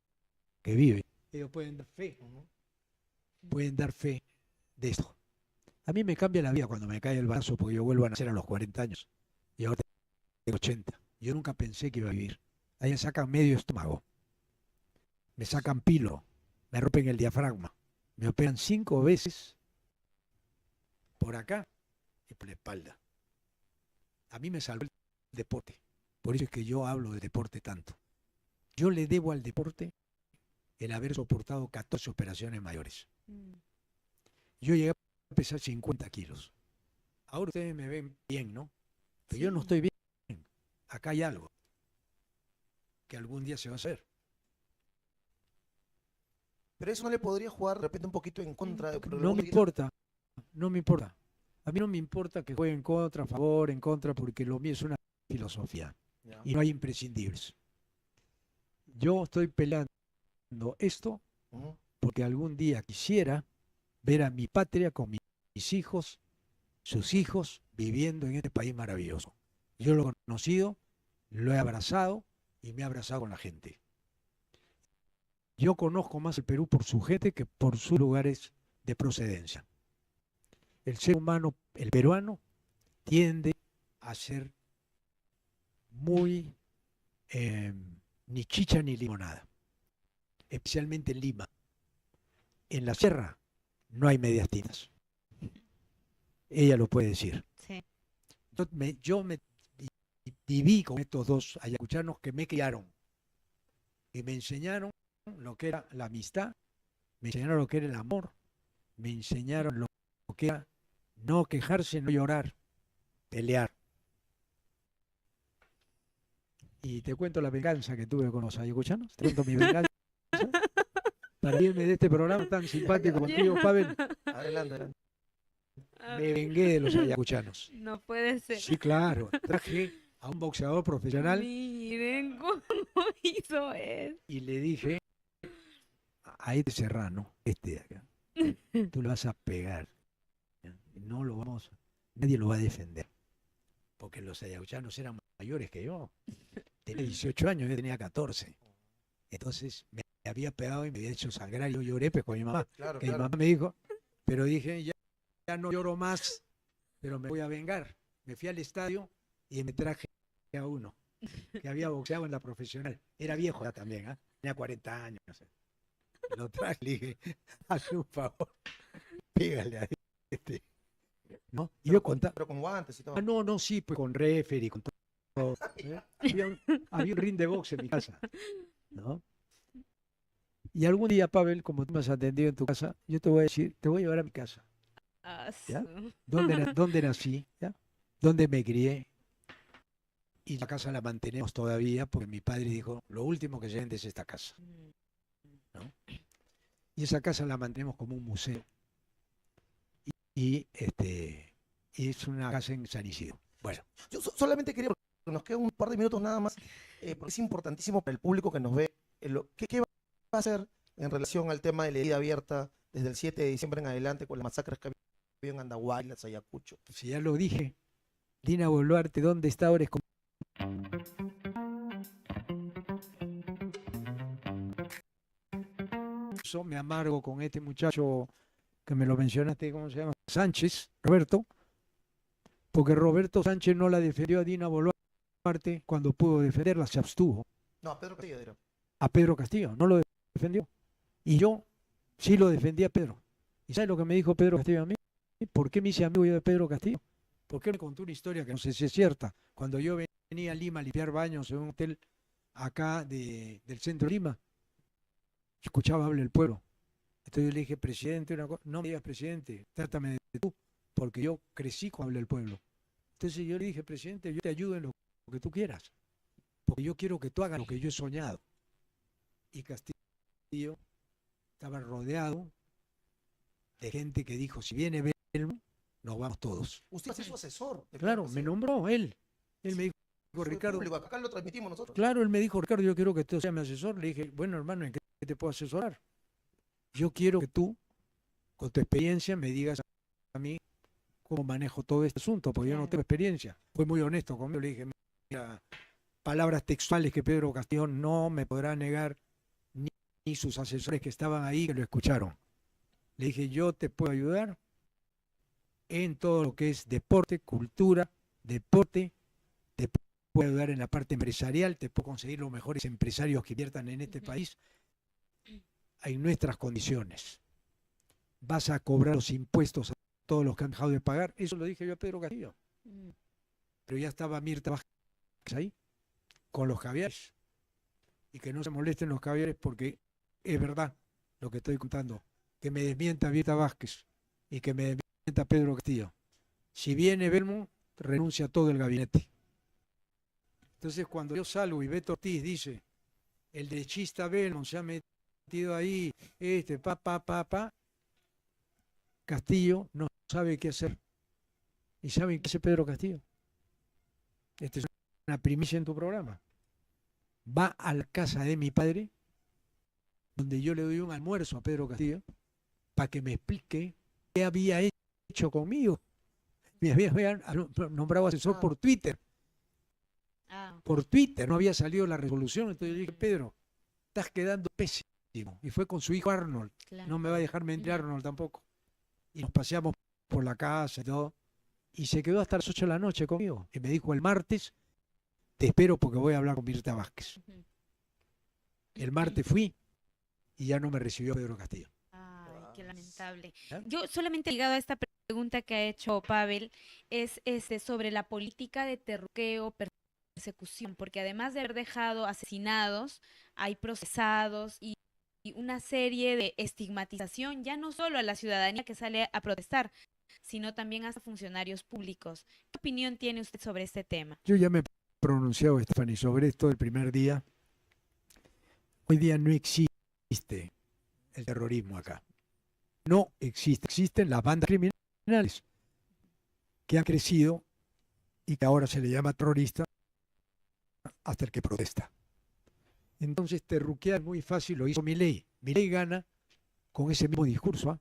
que viven, ellos pueden dar fe, pueden dar fe de esto. A mí me cambia la vida cuando me cae el brazo porque yo vuelvo a nacer a los 40 años y ahora tengo 80. Yo nunca pensé que iba a vivir. Ahí me sacan medio estómago, me sacan pilo, me rompen el diafragma, me operan 5 veces por acá y por la espalda. A mí me salvó el deporte, por eso es que yo hablo de deporte tanto. Yo le debo al deporte el haber soportado 14 operaciones mayores. Yo llegué a pesar 50 kilos. Ahora ustedes me ven bien, ¿no? Pero yo no estoy bien. Acá hay algo que algún día se va a hacer. Pero eso no le podría jugar de repente un poquito en contra. No me importa, no me importa. A mí no me importa que juegue en contra, a favor, en contra, porque lo mío es una filosofía. Y no hay imprescindibles. Yo estoy peleando esto porque algún día quisiera ver a mi patria con mis hijos, sus hijos, viviendo en este país maravilloso. Yo lo he conocido, lo he abrazado y me he abrazado con la gente. Yo conozco más el Perú por su gente que por sus lugares de procedencia. El ser humano, el peruano, tiende a ser muy ni chicha ni limonada, especialmente en Lima. En la sierra no hay medias tintas. Ella lo puede decir. Sí. Yo me viví con estos dos ayacuchanos que me criaron y me enseñaron lo que era la amistad, me enseñaron lo que era el amor, me enseñaron lo que era no quejarse, no llorar, pelear. Y te cuento la venganza que tuve con los ayacuchanos, te cuento mi venganza para irme de este programa tan simpático contigo, Pavel. Adelante, adelante. Me vengué de los ayacuchanos. No puede ser. Sí, claro, traje a un boxeador profesional. Miren cómo hizo él. Y le dije a este serrano, este de acá, tú lo vas a pegar. No lo vamos, nadie lo va a defender. Porque los ayacuchanos eran mayores que yo. Tenía 18 años, yo tenía 14. Entonces me había pegado y me había hecho sangrar y yo lloré pues con mi mamá. Claro, que claro. Mi mamá me dijo, pero dije, ya no lloro más, pero me voy a vengar. Me fui al estadio y me traje a uno que había boxeado en la profesional. Era viejo ya también, ¿eh? Tenía 40 años. Lo traje y le dije, hazme un favor, pégale a este. ¿No? Y yo contaba. Pero con guantes y todo. Ah, no, sí, pues con referee, con todo. Había un ring de box en mi casa, ¿no? Y algún día, Pavel, como tú me has atendido en tu casa, yo te voy a decir, te voy a llevar a mi casa. ¿Ya? ¿Dónde nací? ¿Ya? ¿Dónde me crié? Y la casa la mantenemos todavía porque mi padre dijo, lo último que se vende es esta casa, ¿no? Y esa casa la mantenemos como un museo. Y es una casa en San Isidro. Bueno. Yo solamente quería, porque nos quedan un par de minutos nada más, porque es importantísimo para el público que nos ve, ¿qué va a hacer en relación al tema de la herida abierta desde el 7 de diciembre en adelante con las masacres que ha habido en Andahuaylas, Ayacucho? Si ya lo dije, Dina Boluarte, ¿dónde está ahora? Me amargo con este muchacho que me lo mencionaste, ¿cómo se llama? Sánchez, Roberto, porque Roberto Sánchez no la defendió a Dina Boluarte cuando pudo defenderla, se abstuvo. No, a Pedro Castillo era. A Pedro Castillo, no lo defendió. Y yo sí lo defendí a Pedro. ¿Y sabes lo que me dijo Pedro Castillo a mí? ¿Por qué me hice amigo yo de Pedro Castillo? Porque me contó una historia que no sé si es cierta. Cuando yo venía a Lima a limpiar baños en un hotel acá del centro de Lima, escuchaba hablar el pueblo. Entonces yo le dije, presidente, no me digas presidente, trátame de tú, porque yo crecí con hablar el pueblo. Entonces yo le dije, presidente, yo te ayudo en lo que tú quieras, porque yo quiero que tú hagas lo que yo he soñado. Y Castillo estaba rodeado de gente que dijo, si viene Belmo, nos vamos todos. Usted es su asesor. Claro, me nombró él. Él me dijo, Ricardo. Público, acá lo transmitimos nosotros. Claro, él me dijo, Ricardo, yo quiero que tú seas mi asesor. Le dije, bueno, hermano, ¿en qué te puedo asesorar? Yo quiero que tú, con tu experiencia, me digas a mí cómo manejo todo este asunto, porque yo no tengo experiencia. Fue muy honesto conmigo, le dije, mira, palabras textuales que Pedro Castillo no me podrá negar y sus asesores que estaban ahí que lo escucharon. Le dije, yo te puedo ayudar en todo lo que es deporte, cultura, deporte, te puedo ayudar en la parte empresarial, te puedo conseguir los mejores empresarios que inviertan en este país en nuestras condiciones. Vas a cobrar los impuestos a todos los que han dejado de pagar. Eso lo dije yo a Pedro Castillo. Pero ya estaba Mirta Vázquez ahí, con los caviares. Y que no se molesten los caviares porque es verdad lo que estoy contando. Que me desmienta Mirta Vázquez y que me desmienta Pedro Castillo. Si viene Belmont, renuncia a todo el gabinete. Entonces cuando yo salgo y Beto Ortiz dice, el derechista Belmont se ha metido ahí, Castillo no sabe qué hacer. ¿Y saben qué hace Pedro Castillo? Esta es una primicia en tu programa. Va a la casa de mi padre, donde yo le doy un almuerzo a Pedro Castillo, para que me explique qué había hecho conmigo. Me había nombrado asesor por Twitter. Por Twitter, no había salido la resolución. Entonces yo le dije, Pedro, estás quedando pésimo. Y fue con su hijo Arnold. Claro. No me va a dejar mentir Arnold tampoco. Y nos paseamos por la casa y todo. Y se quedó hasta las 8 de la noche conmigo. Y me dijo, el martes te espero porque voy a hablar con Mirta Vázquez. El martes fui y ya no me recibió Pedro Castillo. Ay, qué lamentable. Yo solamente ligado a esta pregunta que ha hecho Pavel, es sobre la política de terruqueo, persecución, porque además de haber dejado asesinados, hay procesados y una serie de estigmatización, ya no solo a la ciudadanía que sale a protestar, sino también a funcionarios públicos. ¿Qué opinión tiene usted sobre este tema? Yo ya me he pronunciado, Stephanie, sobre esto el primer día. Hoy día no existe el terrorismo acá. No existe. Existen las bandas criminales que han crecido y que ahora se le llama terrorista hasta el que protesta. Entonces terruquear es muy fácil, lo hizo Milei. Milei gana con ese mismo discurso.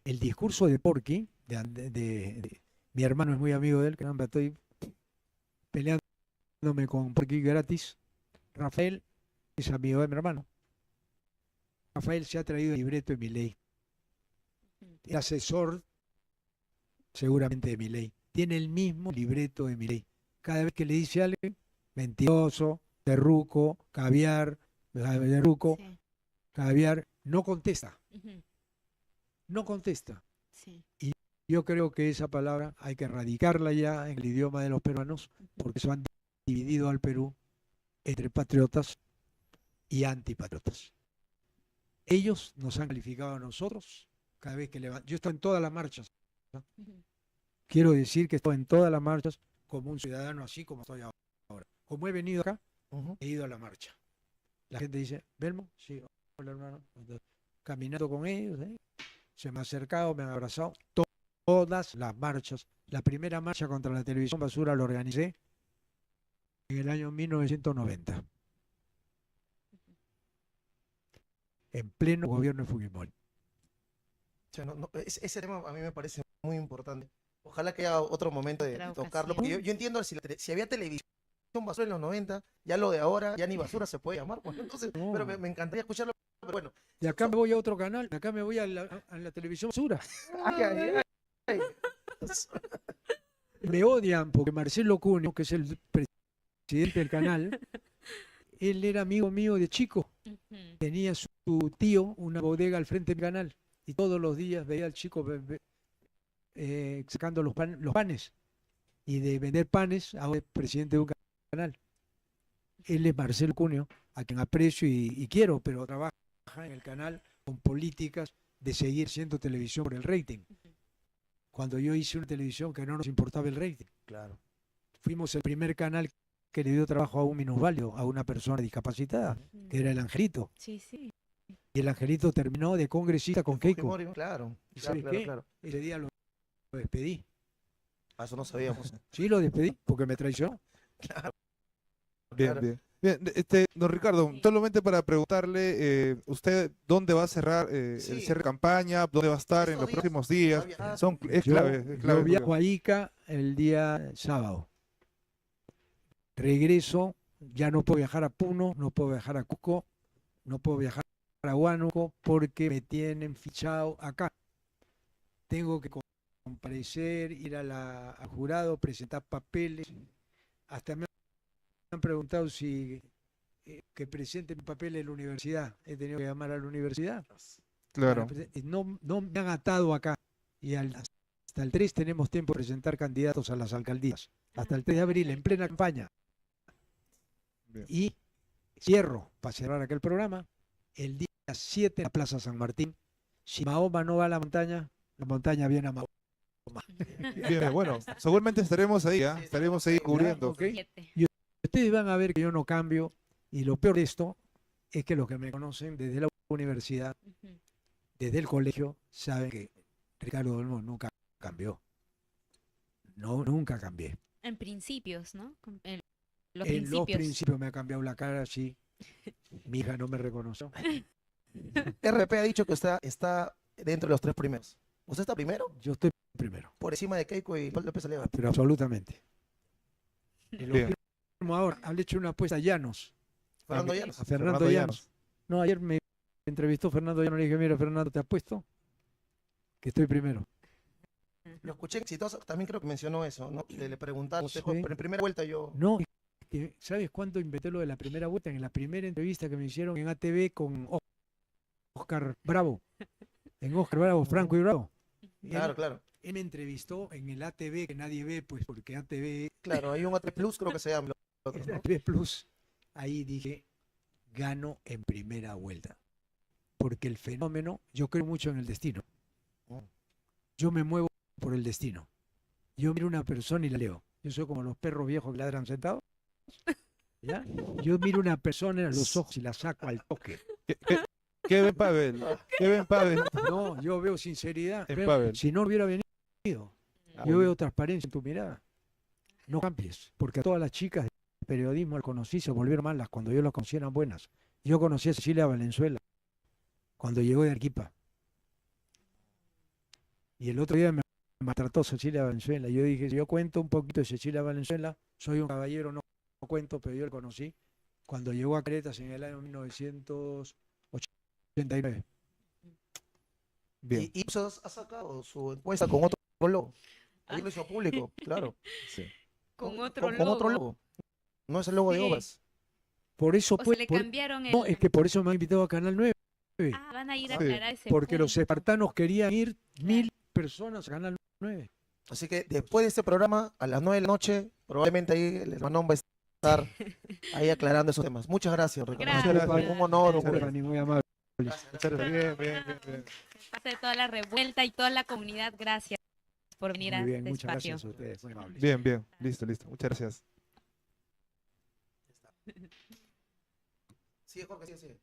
El discurso de Porky, mi hermano es muy amigo de él, que estoy peleándome con Porky gratis. Rafael es amigo de mi hermano. Rafael se ha traído el libreto de Milei. El asesor, seguramente de Milei, tiene el mismo libreto de Milei. Cada vez que le dice a alguien, mentiroso, terruco, caviar, terruco, caviar, no contesta. No contesta. Y yo creo que esa palabra hay que erradicarla ya en el idioma de los peruanos, porque eso han dividido al Perú entre patriotas y antipatriotas. Ellos nos han calificado a nosotros cada vez que levantan. Yo estoy en todas las marchas, ¿no? Quiero decir que estoy en todas las marchas como un ciudadano así como estoy ahora. Como he venido acá, he ido a la marcha. La gente dice, ¿Belmont? Sí, hola hermano. Caminando con ellos, se me ha acercado, me han abrazado. Todas las marchas. La primera marcha contra la televisión basura la organicé en el año 1990. En pleno gobierno de Fujimori. Ese tema a mí me parece muy importante. Ojalá que haya otro momento de tocarlo. Porque yo entiendo si había televisión basura en los 90, ya lo de ahora, ya ni basura se puede llamar. Pues, entonces, pero me encantaría escucharlo. Pero bueno. Y acá me voy a otro canal, acá me voy a la televisión basura. Me odian porque Marcelo Cuneo, que es el presidente del canal, él era amigo mío de chico. Tenía su tío una bodega al frente del canal y todos los días veía al chico sacando los panes. Y de vender panes, ahora es presidente de un canal. Él es Marcelo Cuneo, a quien aprecio y quiero, pero trabaja en el canal con políticas de seguir siendo televisión por el rating. Cuando yo hice una televisión que no nos importaba el rating. Claro. Fuimos el primer canal que le dio trabajo a un minusválido, a una persona discapacitada, que era el Angelito. Sí, sí. Y el Angelito terminó de congresista con Keiko. Claro. ¿Y sabes qué? Ese día lo despedí. Eso no sabíamos. Sí, lo despedí porque me traicionó. Claro. Bien. Don Ricardo, solamente para preguntarle, ¿usted dónde va a cerrar el cierre de campaña? ¿Dónde va a estar en los próximos días? Es clave. Yo viajo a Ica el día sábado. Regreso, ya no puedo viajar a Puno, no puedo viajar a Cusco, no puedo viajar a Huánuco porque me tienen fichado acá. Tengo que comparecer, ir al jurado, presentar papeles. Hasta me han preguntado si que presente mi papel en la universidad. He tenido que llamar a la universidad. Claro. No me han atado acá. Y hasta el 3 tenemos tiempo de presentar candidatos a las alcaldías. Hasta el 3 de abril, en plena campaña. Bien. Y cierro, para cerrar aquel programa, el día 7 en la Plaza San Martín. Si Mahoma no va a la montaña viene a Mahoma. Bien, bueno, seguramente estaremos ahí, ¿ah? Estaremos ahí cubriendo. Okay. Y ustedes van a ver que yo no cambio. Y lo peor de esto es que los que me conocen desde la universidad, desde el colegio, saben que Ricardo Olmos nunca cambió. No, nunca cambié. En principios, ¿no? En los principios me ha cambiado la cara, sí. Mi hija no me reconoció. RP ha dicho que usted está dentro de los 3 primeros. ¿Usted está primero? Yo estoy primero. Por encima de Keiko y López Aliaga. Pero absolutamente. Y lo firmo ahora. Han hecho una apuesta a Llanos. Fernando Llanos. A Fernando Llanos. No, ayer me entrevistó Fernando Llanos y le dije, mira, Fernando, te apuesto que estoy primero. Lo escuché exitoso, también creo que mencionó eso, ¿no? Le preguntaron, usted, pero en primera vuelta yo... No, ¿sabes cuánto inventé lo de la primera vuelta? En la primera entrevista que me hicieron en ATV con Oscar Bravo. En Oscar Bravo, Franco y Bravo. Claro, claro. Él me entrevistó en el ATV que nadie ve, pues porque ATV... Claro, hay un ATV Plus, creo que se llama. El ATV Plus. Ahí dije, gano en primera vuelta. Porque el fenómeno, yo creo mucho en el destino. Yo me muevo por el destino. Yo miro una persona y la leo. Yo soy como los perros viejos que ladran sentados. ¿Ya? Yo miro una persona a los ojos y la saco al toque. ¿Qué ven, Pavel? ¿Qué ven, Pavel? No, yo veo sinceridad. Pavel. Si no hubiera venido, yo veo transparencia en tu mirada. No cambies, porque a todas las chicas del periodismo al conocí se volvieron malas. Cuando yo las conocí eran buenas. Yo conocí a Cecilia Valenzuela cuando llegó de Arequipa. Y el otro día me maltrató Cecilia Valenzuela. Yo dije, yo cuento un poquito de Cecilia Valenzuela, soy un caballero, no cuento, pero yo la conocí cuando llegó a Caretas en el año 1989. Bien. Y Ipsos ha sacado su encuesta con otro logo. Ahí lo hizo público, claro. Sí. Con otro logo. No es el logo de Obras. Por eso pues, le cambiaron no, es que por eso me han invitado a Canal 9. Van a ir a aclarar ese porque punto. Los espartanos querían ir 1000 personas a Canal 9. Así que después de este programa, a las 9 de la noche, probablemente ahí el hermano va a estar ahí aclarando esos temas. Muchas gracias, Ricardo. Gracias. Un honor, muy amable. Bien. Pase toda la revuelta y toda la comunidad, gracias por venir muy bien, a este muchas espacio. Gracias a ustedes, muy amables. Bien, listo. Muchas gracias. Sí, Jorge, sí.